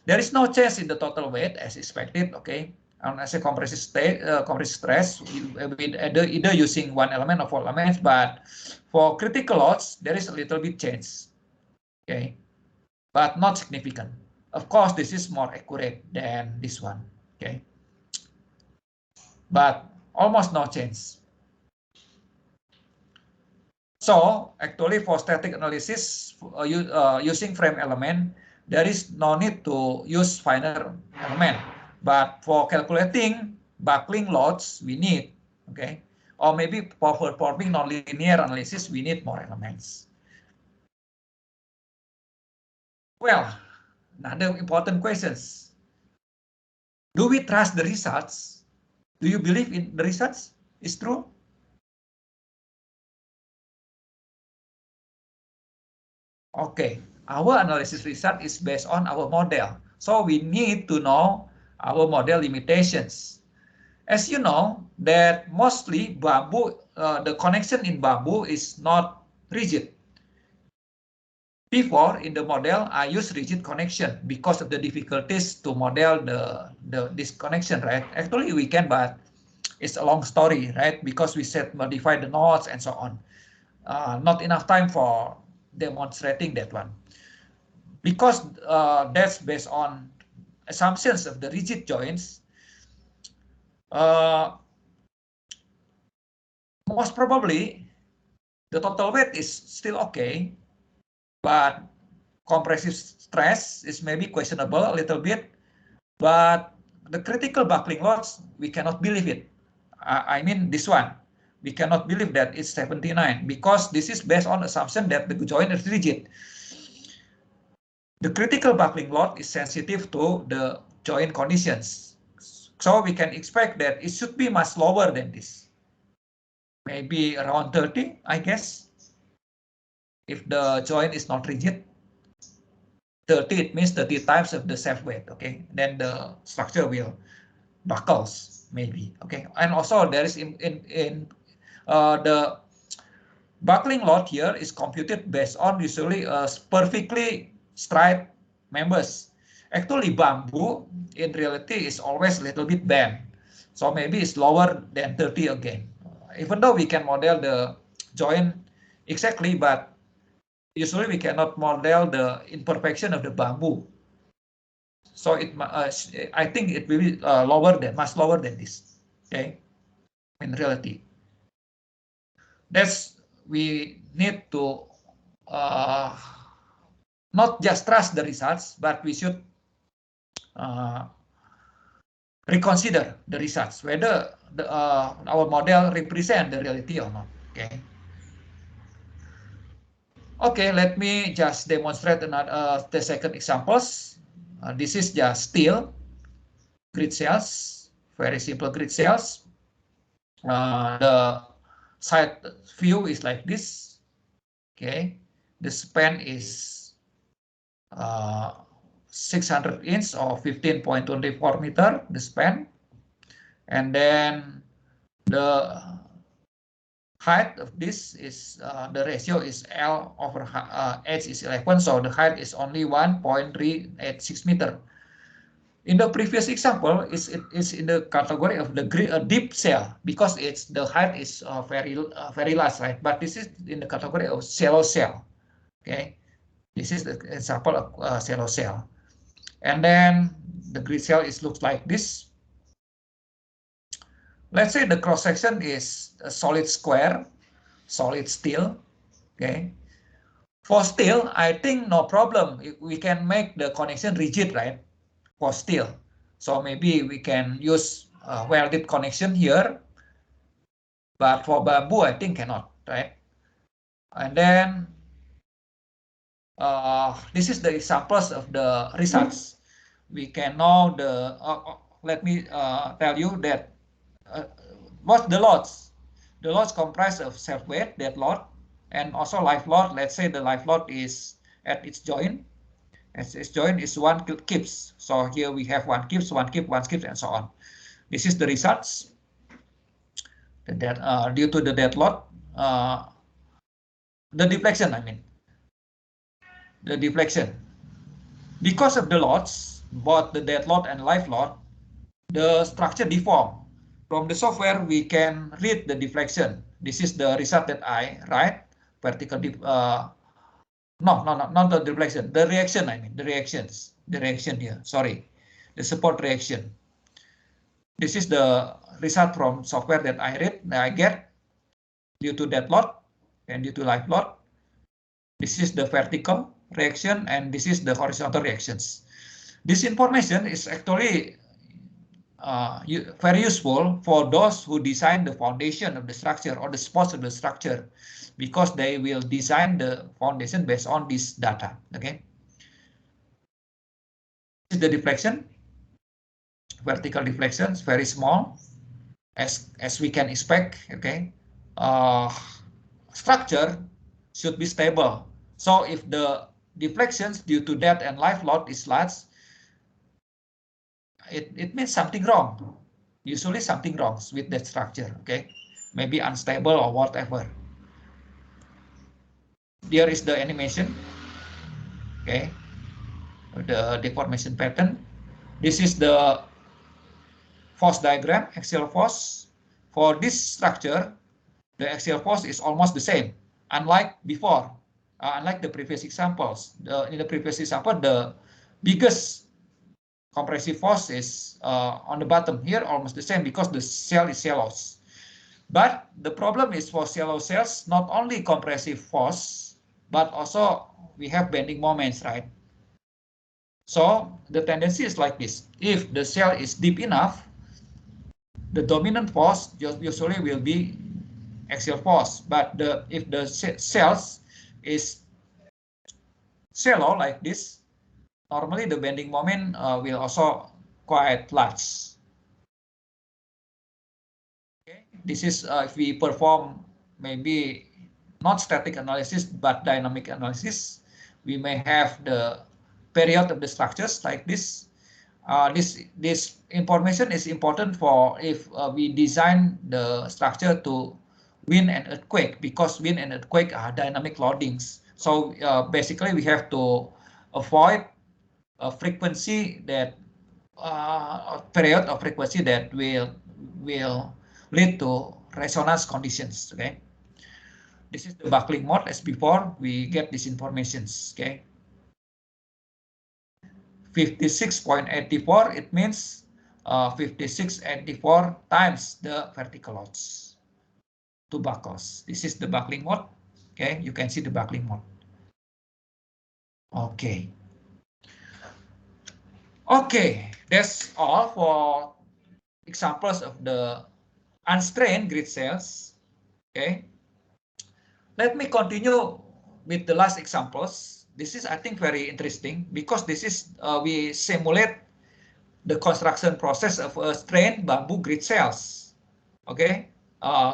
There is no change in the total weight as expected. Okay, as a compressive stress, with either using 1 element or 4 elements, but for critical loads, there is a little bit change. Okay, but not significant. Of course, this is more accurate than this one. Okay, but almost no change. So actually for static analysis using frame element, there is no need to use finer element. But for calculating buckling loads, we need, okay? Or maybe for performing nonlinear analysis, we need more elements. Well, another important questions. Do we trust the results? Do you believe in the results is true? Okay, our analysis result is based on our model. So we need to know our model limitations. As you know, that mostly bamboo, the connection in bamboo is not rigid. Before in the model, I use rigid connection because of the difficulties to model this connection, right? Actually, we can, but it's a long story, right? Because we modify the nodes and so on. Not enough time for demonstrating that one. Because that's based on assumptions of the rigid joints, most probably the total weight is still okay, but compressive stress is maybe questionable a little bit, but the critical buckling loads, we cannot believe it. I mean this one, we cannot believe that it's 79 because this is based on assumption that the joint is rigid. The critical buckling load is sensitive to the joint conditions. So we can expect that it should be much lower than this. Maybe around 30, I guess. If the joint is not rigid, 30, it means 30 times of the self weight, okay? Then the structure will buckles, maybe, okay? And also there is the buckling load here is computed based on usually perfectly straight members. Actually, bamboo in reality is always a little bit bent. So maybe it's lower than 30 again. Even though we can model the joint exactly, but usually we cannot model the imperfection of the bamboo. So I think it will be much lower than this, okay, in reality. we need to not just trust the results, but we should reconsider the results, whether our model represent the reality or not. Okay. Okay, let me just demonstrate another the second examples. This is just steel grid cells, very simple grid cells. The side view is like this. Okay, the span is 600 inch or 15.24 meter, the span, and then the height of this is the ratio is L over H is 11, so the height is only 1.386 meter. In the previous example, it is in the category of the deep cell because it's the height is very large, right? But this is in the category of shallow cell. Okay, this is the example of shallow cell, and then the grid cell looks like this. Let's say the cross section is a solid square, solid steel. Okay, for steel, I think no problem. We can make the connection rigid, right? For steel, so maybe we can use welded connection here, but for bamboo I think cannot, right? And then this is the examples of the results. We can know the let me tell you that what the loads. The loads comprise of self weight, dead load, and also live load. Let's say the live load is at its joint. Its joint is 1 kips. So here we have 1 kips, 1 kip, 1 kip, and so on. This is the results. Due to the dead load, the deflection, I mean, the deflection. Because of the loads, both the dead load and live load, the structure deform. From the software, we can read the deflection. This is the result that I write. Vertical not the deflection, the reaction, I mean, the reaction here, sorry, the support reaction. This is the result from software that I read, that I get due to dead load and due to live load. This is the vertical reaction and this is the horizontal reactions. This information is actually very useful for those who design the foundation of the structure or the spots of the structure, because they will design the foundation based on this data. Okay, this is the deflection, vertical deflection is very small, as we can expect. Okay, structure should be stable. So if the deflections due to dead and live load is large, it means something wrong. Usually something wrong with that structure. Okay, maybe unstable or whatever. There is the animation. Okay, the deformation pattern. This is the force diagram, axial force. For this structure, the axial force is almost the same, unlike before, unlike the previous examples. In the previous example, the biggest compressive force is on the bottom. Here, almost the same because the cell is shallow. But the problem is for shallow cells, not only compressive force, but also we have bending moments, right? So the tendency is like this. If the cell is deep enough, the dominant force usually will be axial force. But if the cells is shallow like this, normally the bending moment will also quite large. Okay. This is if we perform maybe not static analysis but dynamic analysis, we may have the period of the structures like this. This information is important for if we design the structure to wind and earthquake, because wind and earthquake are dynamic loadings. So basically we have to avoid a frequency that a period of frequency that will lead to resonance conditions. Okay, this is the buckling mode as before. We get these informations. Okay, 56.84, it means 56.84 times the vertical loads. two buckles. This is the buckling mode. Okay, you can see the buckling mode. Okay. Okay, that's all for examples of the unstrained grid cells. Okay. Let me continue with the last examples. This is, I think, very interesting because this is we simulate the construction process of a strained bamboo grid cells. Okay,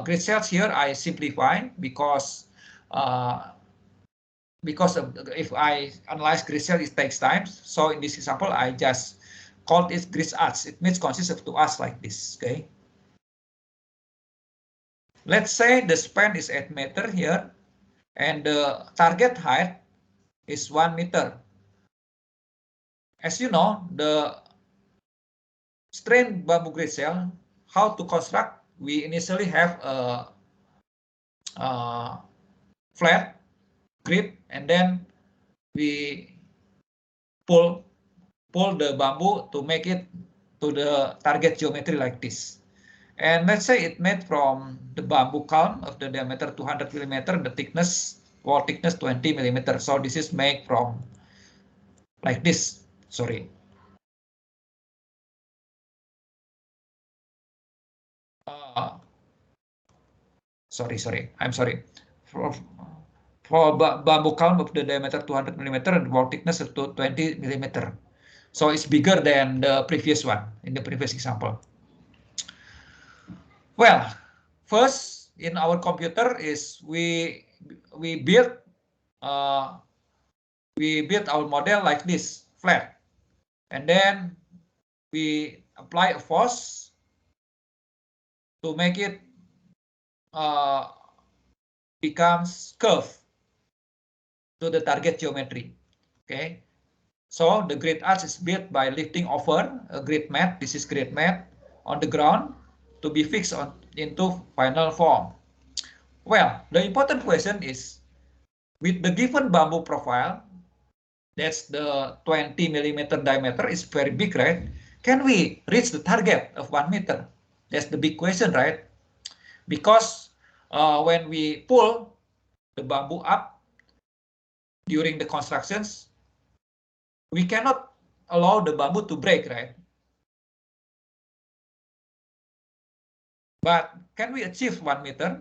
grid cells here I simplify because if I analyze grid cell, it takes time. So in this example, I just called it grid arch. It means consists of two arcs like this. Okay. Let's say the span is 8 meter here, and the target height is 1 meter. As you know, the strained bamboo grid cell, how to construct? We initially have a flat grid, and then we pull the bamboo to make it to the target geometry like this. And let's say it made from the bamboo culm of the diameter 200 millimeter, the thickness, wall thickness 20 millimeter. So this is made from like this. Sorry. Sorry. I'm sorry. For bamboo culm of the diameter 200 millimeter and wall thickness of 20 millimeter. So it's bigger than the previous one in the previous example. Well, first in our computer is we build our model like this, flat, and then we apply a force to make it becomes curved to the target geometry. Okay, so the grid arch is built by lifting over a grid mat. This is grid mat on the ground to be fixed into final form. Well, the important question is, with the given bamboo profile, that's the 20 millimeter diameter, is very big, right? Can we reach the target of 1 meter? That's the big question, right? Because when we pull the bamboo up during the constructions, we cannot allow the bamboo to break, right? But can we achieve 1 meter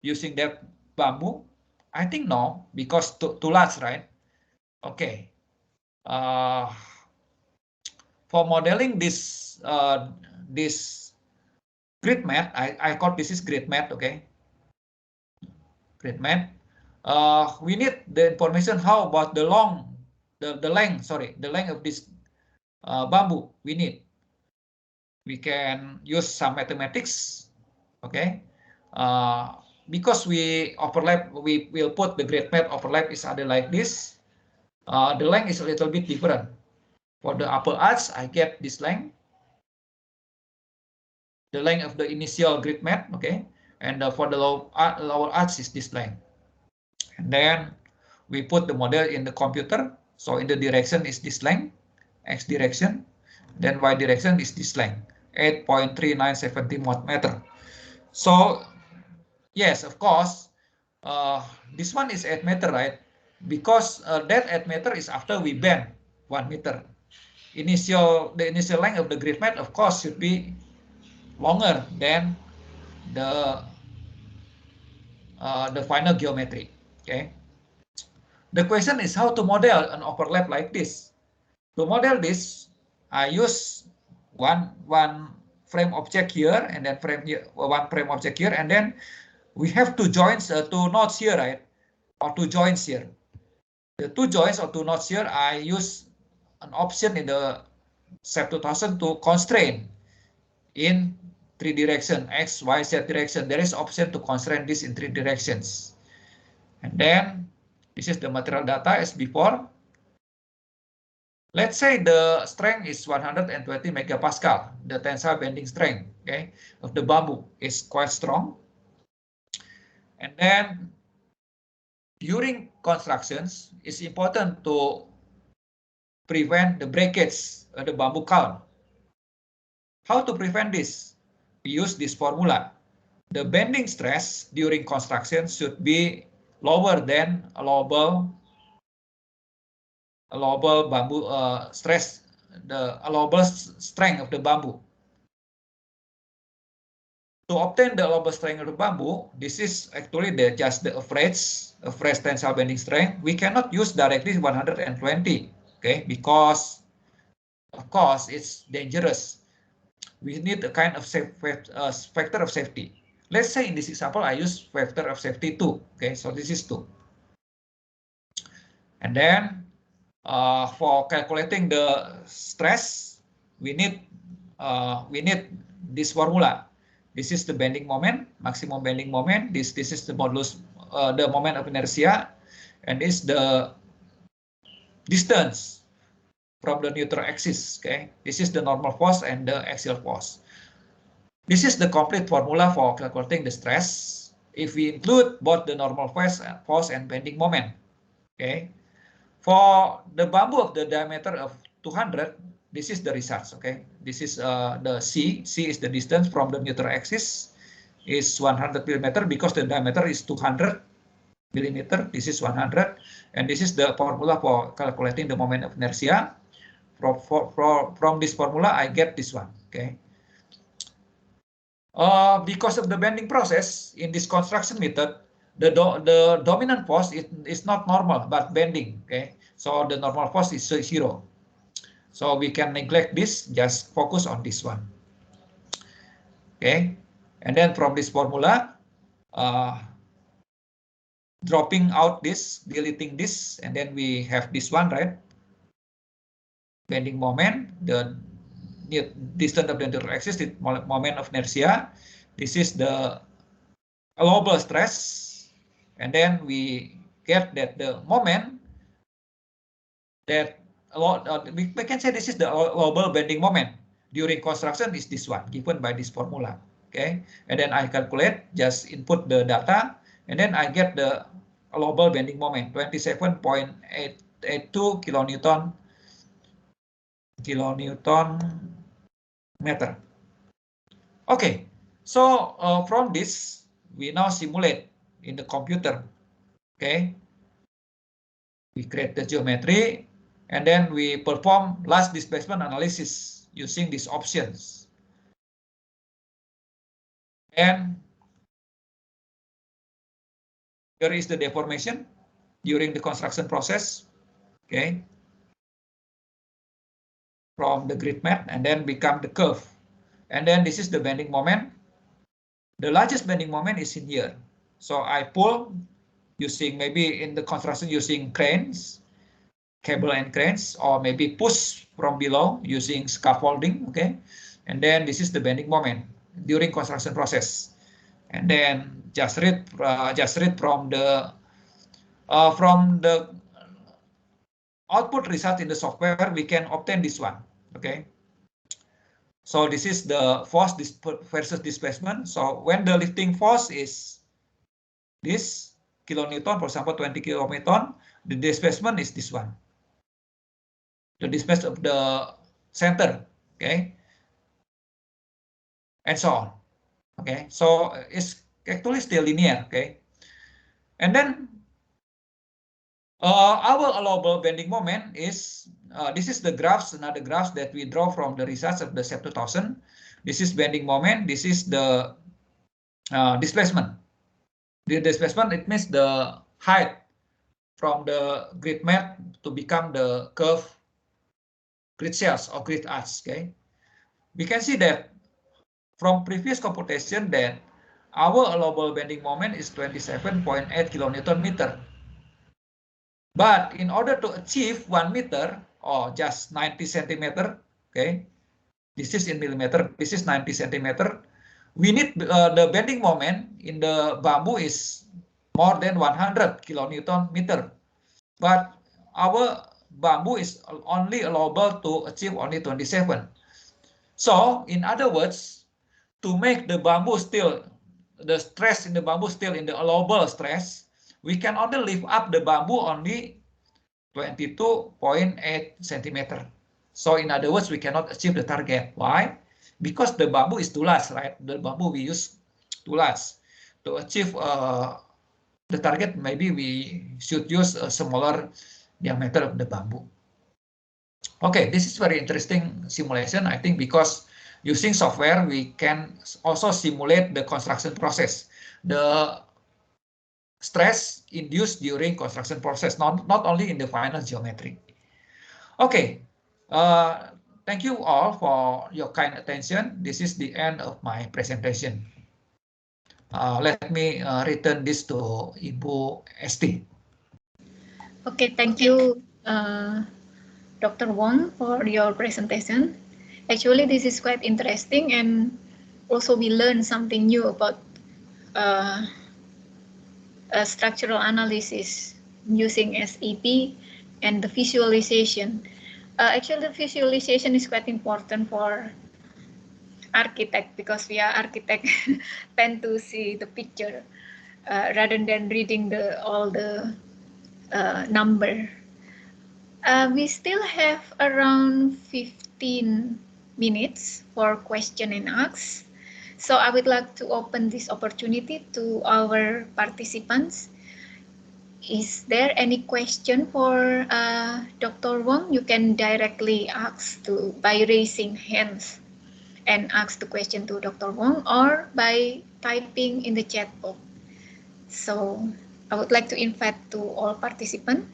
using that bamboo? I think no, because too large, right? Okay. For modeling this grid mat, I call this is grid mat. Okay. Grid mat. We need the information. How about the length? Sorry, the length of this bamboo. We can use some mathematics. Okay. Because we overlap, we will put the grid mat overlap each other like this. The length is a little bit different. For the upper arch, I get this length. The length of the initial grid mat, okay, and for the lower arch is this length. And then we put the model in the computer. So in the direction is this length, x direction, then y direction is this length, 8.3970 meter. So yes, of course, this one is 8 meter, right? Because that 8 meter is after we bend 1 meter. The initial length of the grid mat, of course, should be longer than the final geometry. Okay. The question is how to model an overlap like this. To model this, I use one frame object here, and then one frame object here, and then we have two joints, two nodes here, right? Or two joints here. The two joints or two nodes here, I use an option in the SAP 2000 to constrain in 3 direction, X, Y, Z direction. There is option to constrain this in 3 directions. And then this is the material data as before. Let's say the strength is 120 megapascal. The tensile bending strength, okay, of the bamboo is quite strong. And then during constructions, it's important to prevent the breakage of the bamboo culm. How to prevent this? We use this formula. the bending stress during construction should be lower than allowable bamboo stress, the allowable strength of the bamboo. To obtain the allowable strength of the bamboo, this is actually just the average tensile bending strength. We cannot use directly 120, okay, because of course it's dangerous. We need a kind of factor of safety. Let's say in this example, I use factor of safety 2. Okay, so this is 2. And then for calculating the stress, we need this formula. This is the bending moment, maximum bending moment. This is the modulus, the moment of inertia, and this is the distance from the neutral axis. Okay, this is the normal force and the axial force. This is the complete formula for calculating the stress if we include both the normal force and bending moment. Okay, for the bamboo of the diameter of 200, this is the results. Okay, this is the C. C is the distance from the neutral axis, is 100 millimeter because the diameter is 200 millimeter. This is 100, and this is the formula for calculating the moment of inertia. From this formula, I get this one. Okay. Because of the bending process in this construction method, the dominant force is not normal but bending. Okay, so the normal force is 0. So we can neglect this, just focus on this one. Okay, and then from this formula, dropping out this, deleting this, and then we have this one, right? Bending moment, the distance of the neutral axis, the moment of inertia. This is the allowable stress, and then we get that the moment that we can say this is the allowable bending moment during construction is this one given by this formula. Okay, and then I calculate, just input the data, and then I get the allowable bending moment 27.882 kilonewton meter. Okay, so from this we now simulate in the computer. Okay, we create the geometry, and then we perform last displacement analysis using these options. And here is the deformation during the construction process. Okay, from the grid mat, and then become the curve. And then this is the bending moment. The largest bending moment is in here. So I pull using, maybe in the construction using cranes, cable and cranes, or maybe push from below using scaffolding. Okay, and then this is the bending moment during construction process. And then just read from the output result in the software, we can obtain this one. Okay, so this is the force versus displacement. So when the lifting force is this kilonewton, for example 20 kilonewton, the displacement is this one, the displacement of the center. Okay, and so on. Okay, so it's actually still linear. Okay, and then our allowable bending moment is, this is the graphs, another graphs that we draw from the results of the SEP 2000. This is bending moment. This is the displacement. The displacement, it means the height from the grid mat to become the curve grid cells or grid arch. Okay, we can see that from previous computation that our allowable bending moment is 27.8 kilonewton meter. But in order to achieve 1 meter or just 90 centimeter, okay, this is in millimeter, this is 90 centimeter, we need the bending moment in the bamboo is more than 100 kilonewton meter. But our bamboo is only allowable to achieve only 27. So in other words, to make the bamboo still, the stress in the bamboo still in the allowable stress, we can only lift up the bamboo only 22.8 centimeter. So in other words, we cannot achieve the target. Why? Because the bamboo is too large, right? The bamboo we use too large. To achieve the target, maybe we should use a smaller diameter of the bamboo. Okay, this is very interesting simulation, I think, because using software, we can also simulate the construction process, the stress induced during construction process, not only in the final geometry. Okay, thank you all for your kind attention. This is the end of my presentation. Let me return this to Ibu Esti. Okay, thank you, Dr. Wong, for your presentation. Actually, this is quite interesting, and also we learned something new about structural analysis using SEP and the visualization. Actually, the visualization is quite important for architect, because we are architect tend to see the picture rather than reading all the number. We still have around 15 minutes for question and ask. So I would like to open this opportunity to our participants. Is there any question for Dr. Wong? You can directly ask by raising hands and ask the question to Dr. Wong, or by typing in the chat box. So I would like to invite to all participants.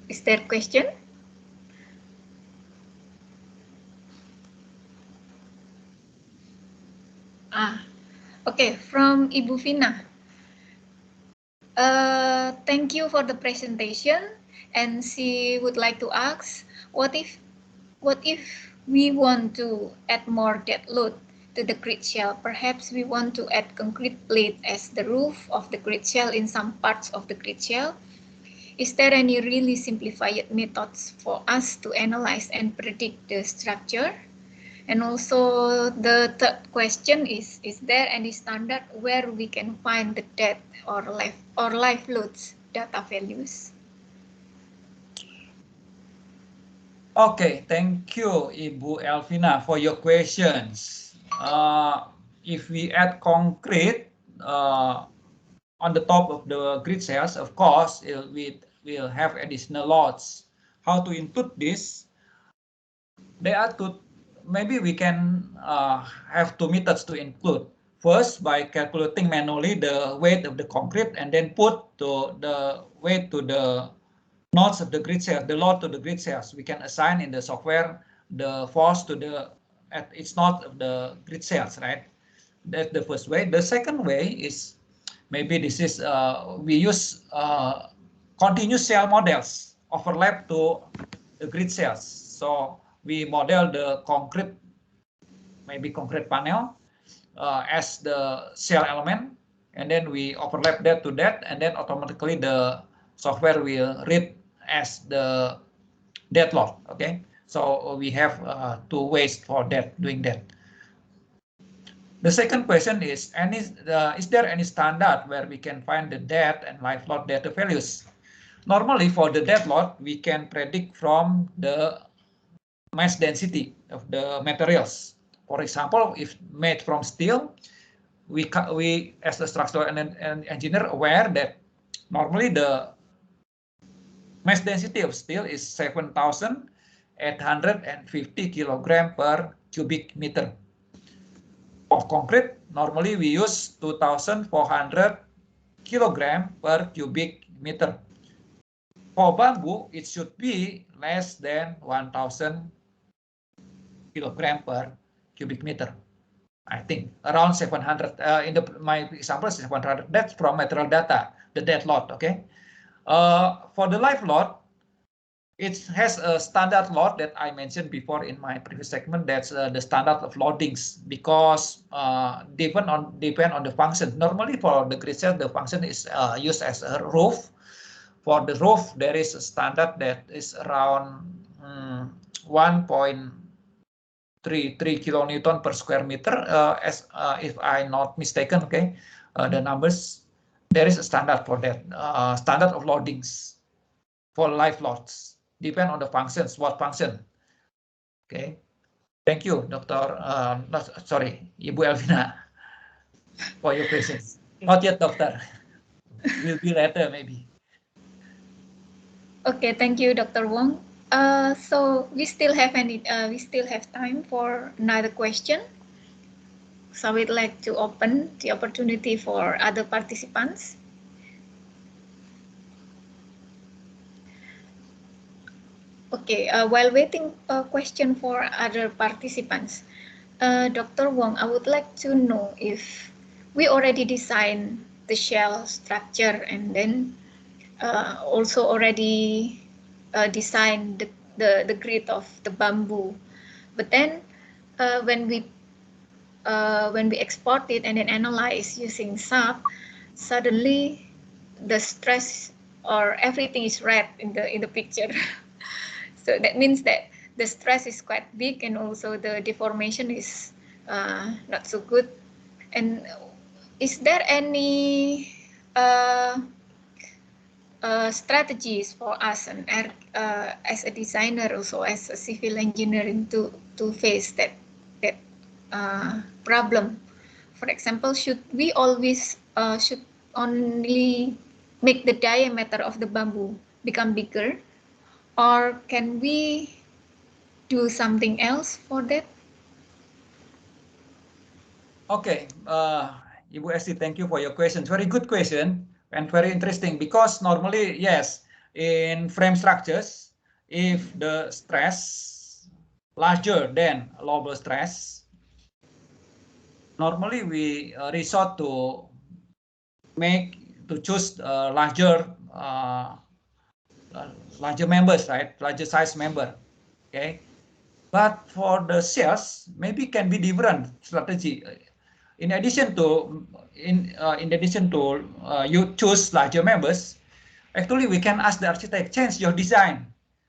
Is there a question? Okay, from Ibu Vina. Thank you for the presentation, and she would like to ask, what if we want to add more dead load to the grid shell? Perhaps we want to add concrete plate as the roof of the grid shell in some parts of the grid shell. Is there any really simplified methods for us to analyze and predict the structure? And also the third question is there any standard where we can find the dead or live loads data values? Okay, thank you, Ibu Elvina, for your questions. If we add concrete on the top of the grid cells, of course, we will have additional loads. How to input this? There are two. Maybe we can have two methods to include. First, by calculating manually the weight of the concrete, and then put the weight to the nodes of the grid cell, the load to the grid cells. We can assign in the software the force to at each node of the grid cells, right? That's the first way. The second way is, maybe this is we use continuous cell models overlap to the grid cells. So we model the concrete, maybe concrete panel as the cell element, and then we overlap that to that, and then automatically the software will read as the dead load. Okay, so we have two ways for that, doing that. The second question is, is there any standard where we can find the dead and live load data values? Normally, for the dead load, we can predict from the mass density of the materials. For example, if made from steel, we as a structural engineer aware that normally the mass density of steel is 7,850 kilogram per cubic meter. For concrete, normally we use 2,400 kilogram per cubic meter. For bamboo, it should be less than 1,000 kilogram per cubic meter. I think around 700. In my example, 700. That's from material data, the dead load. Okay. For the live load, it has a standard load that I mentioned before in my previous segment. That's the standard of loadings, because depend on the function. Normally for the grid cell, the function is used as a roof. For the roof, there is a standard that is around 1.33 kilonewton per square meter, if I'm not mistaken. Okay, the numbers. There is a standard for that. Standard of loadings for live loads. Depend on the functions, what function. Okay. Thank you, Dr. Sorry, Ibu Elvina, for your questions. Not yet, Doctor. Will be later, maybe. Okay, thank you, Dr. Wong. So we still have time for another question. So we'd like to open the opportunity for other participants. Okay, while waiting a question for other participants, Dr. Wong, I would like to know if we already designed the shell structure and then also already designed the grid of the bamboo, but then when we export it and then analyze using SAP, suddenly the stress or everything is red in the picture. So that means that the stress is quite big and also the deformation is not so good. And is there any strategies for us and as a designer, also as a civil engineer, to face that problem? For example, should we always should only make the diameter of the bamboo become bigger, or can we do something else for that? Okay, Ibu Esti, thank you for your question. Very good question and very interesting, because normally, yes, in frame structures, if the stress larger than allowable stress, normally we resort to choose larger members, right? Larger size member. Okay, but for the sales, maybe can be different strategy. In addition to you choose larger members, actually we can ask the architect, change your design,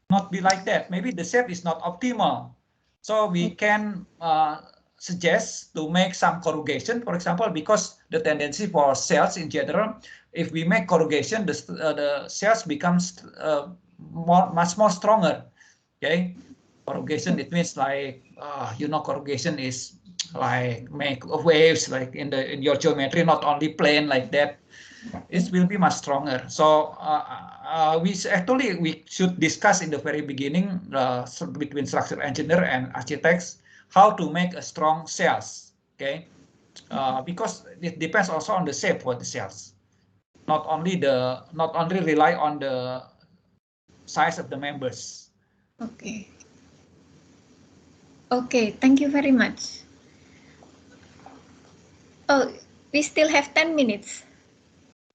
not be like that. Maybe the shape is not optimal, so we can suggest to make some corrugation, for example, because the tendency for cells in general, if we make corrugation, the cells becomes much more stronger. Okay, corrugation, it means like corrugation is like make waves like in your geometry, not only plane like that. It will be much stronger. So we should discuss in the very beginning between structural engineer and architects how to make a strong cells. Okay, because it depends also on the shape for the cells. Not only rely on the size of the members. Okay. Okay, thank you very much. Oh, we still have 10 minutes.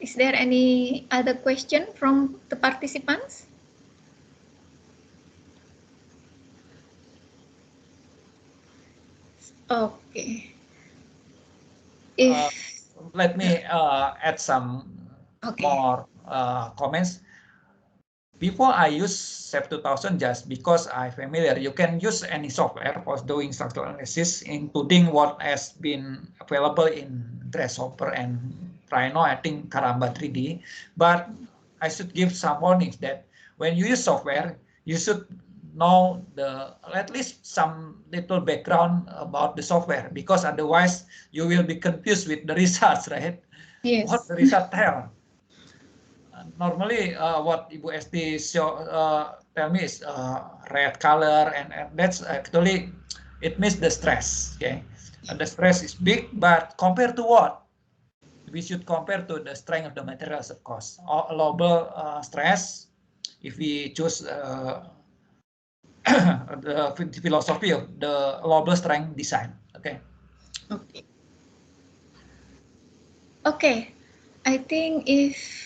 Is there any other question from the participants? Okay. Let me add some more comments. Before I use SAP 2000, just because I'm familiar, you can use any software for doing structural analysis, including what has been available in Grasshopper and Rhino, I think Karamba 3D. But I should give some warnings that when you use software, you should know at least some little background about the software, because otherwise you will be confused with the results, right? Yes. What the result tell. Normally, what Ibu Esti tell me is red color, and that's actually, it means the stress. Okay, and the stress is big, but compared to what? We should compare to the strength of the materials, of course. Allowable stress, if we choose the philosophy of the allowable strength design. Okay. Okay. Okay, I think if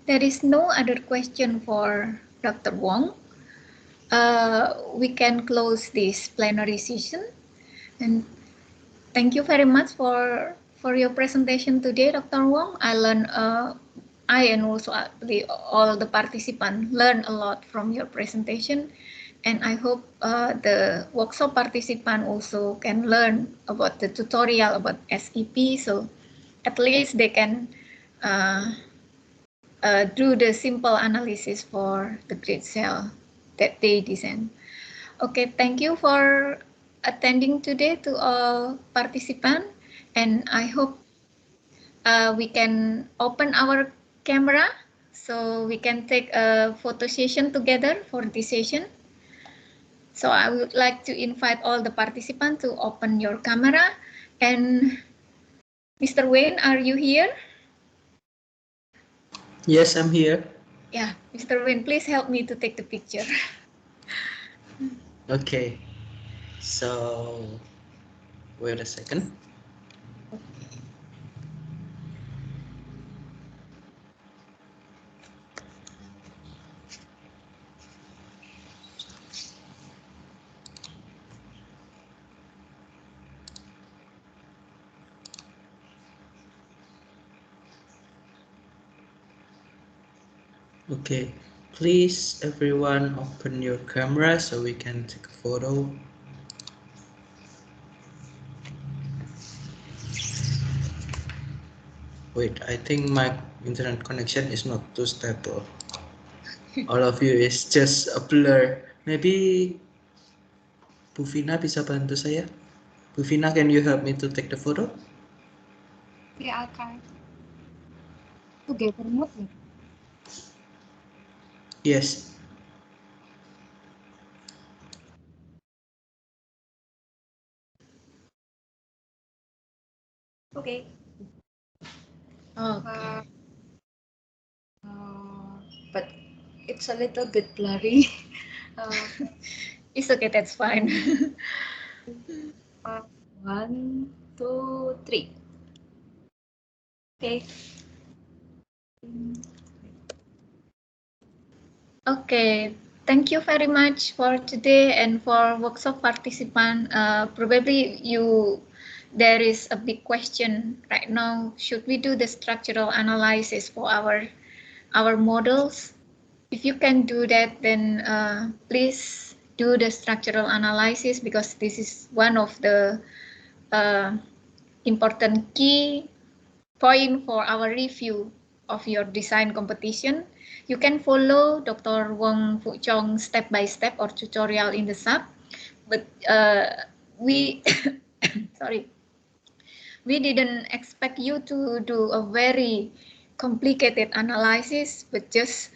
there is no other question for Dr. Wong, we can close this plenary session. And thank you very much for your presentation today, Dr. Wong. I learned, I and also all the participants learned a lot from your presentation. And I hope the workshop participant also can learn about the tutorial about SEP. So at least they can do the simple analysis for the grid cell that they design. Okay, thank you for attending today to all participants, and I hope we can open our camera so we can take a photo session together for this session. So I would like to invite all the participants to open your camera. And Mr. Wayne, are you here? Yes, I'm here. Yeah, Mr. Wayne, please help me to take the picture. Okay. So, wait a second. Okay, please everyone open your camera so we can take a photo. Wait, I think my internet connection is not too stable. All of you is just a blur. Maybe Bu Vina bisa bantu saya? Bu Vina, can you help me to take the photo? Yeah, I'll try. Together mode nih. Yes. Okay. Okay. But it's a little bit blurry. It's okay, that's fine. 1, 2, 3. Okay. Okay, thank you very much for today and for workshop participant. Probably there is a big question right now. Should we do the structural analysis for our models? If you can do that, then please do the structural analysis, because this is one of the important key point for our review of your design competition. You can follow Dr. Wong Fu Chong step by step or tutorial in the SAP, but we sorry, we didn't expect you to do a very complicated analysis, but just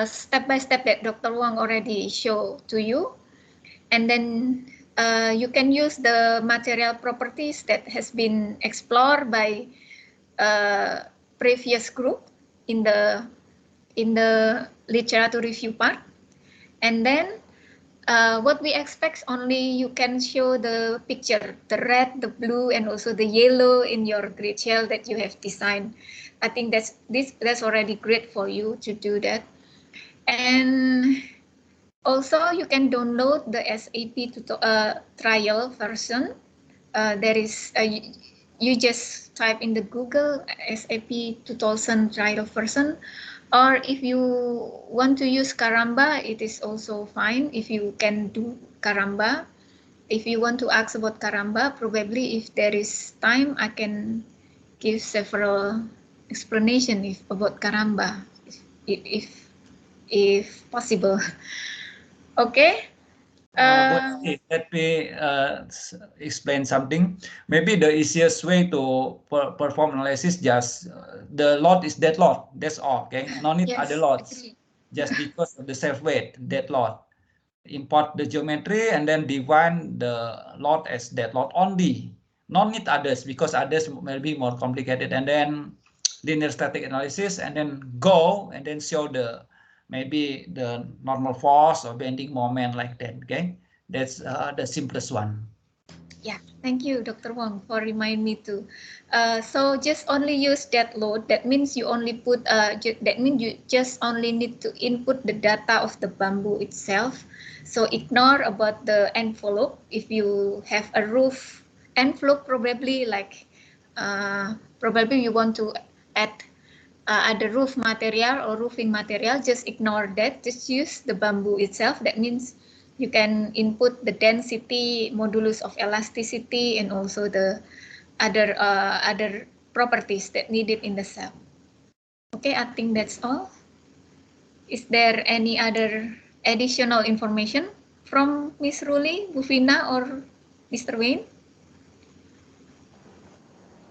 step by step that Dr. Wong already showed to you, and then you can use the material properties that has been explored by previous group in the literature review part, and then what we expect, only you can show the picture, the red, the blue, and also the yellow in your grid shell that you have designed. I think that's already great for you to do that. And also you can download the SAP trial version. There is you just type in the Google SAP 2000 trial version, or if you want to use Karamba, it is also fine if you can do Karamba. If you want to ask about Karamba, probably if there is time, I can give several explanation about Karamba, if possible. Okay. Let me explain something. Maybe the easiest way to perform analysis, just the lot is that lot. That's all. Okay, no need Yes, other lots. agree. Just because of the self weight, that lot. Import the geometry and then define the lot as that lot only. No need others, because others may be more complicated. And then linear static analysis, and then go and then show the maybe the normal force or bending moment like that. Okay, that's the simplest one. Yeah, thank you, Dr. Wong, for reminding me too. So just only use that load. That means you only put. That means you just only need to input the data of the bamboo itself. So ignore about the envelope. If you have a roof envelope, probably probably you want to add other roof material or roofing material. Just ignore that. Just use the bamboo itself. That means you can input the density, modulus of elasticity, and also the other properties that needed in the cell. Okay, I think that's all. Is there any other additional information from Miss Ruli, Bu Vina, or Mr. Wayne?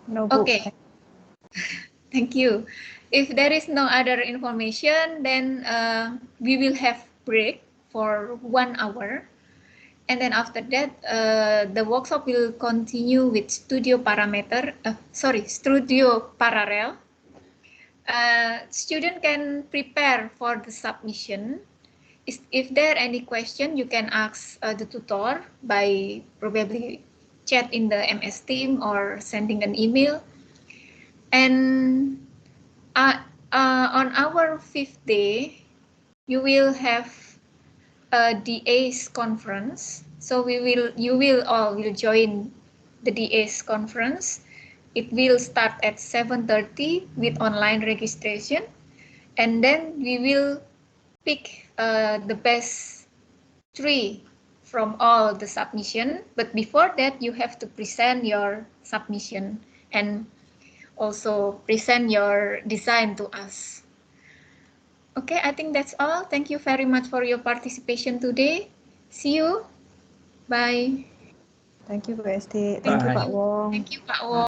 No, Bu. Okay. Thank you. If there is no other information, then we will have break for 1 hour. And then after that, the workshop will continue with Studio Parallel. Student can prepare for the submission. If there are any question, you can ask the tutor by probably chat in the MS Team or sending an email. And on our 5th day, you will have a DA's conference. So you will all join the DA's conference. It will start at 7:30 with online registration, and then we will pick the best 3 from all the submission. But before that, you have to present your submission and also present your design to us. Okay, I think that's all. Thank you very much for your participation today. See you. Bye. Thank you, Bu Esti. Thank you, Pak Wong. Thank you, Pak Wong.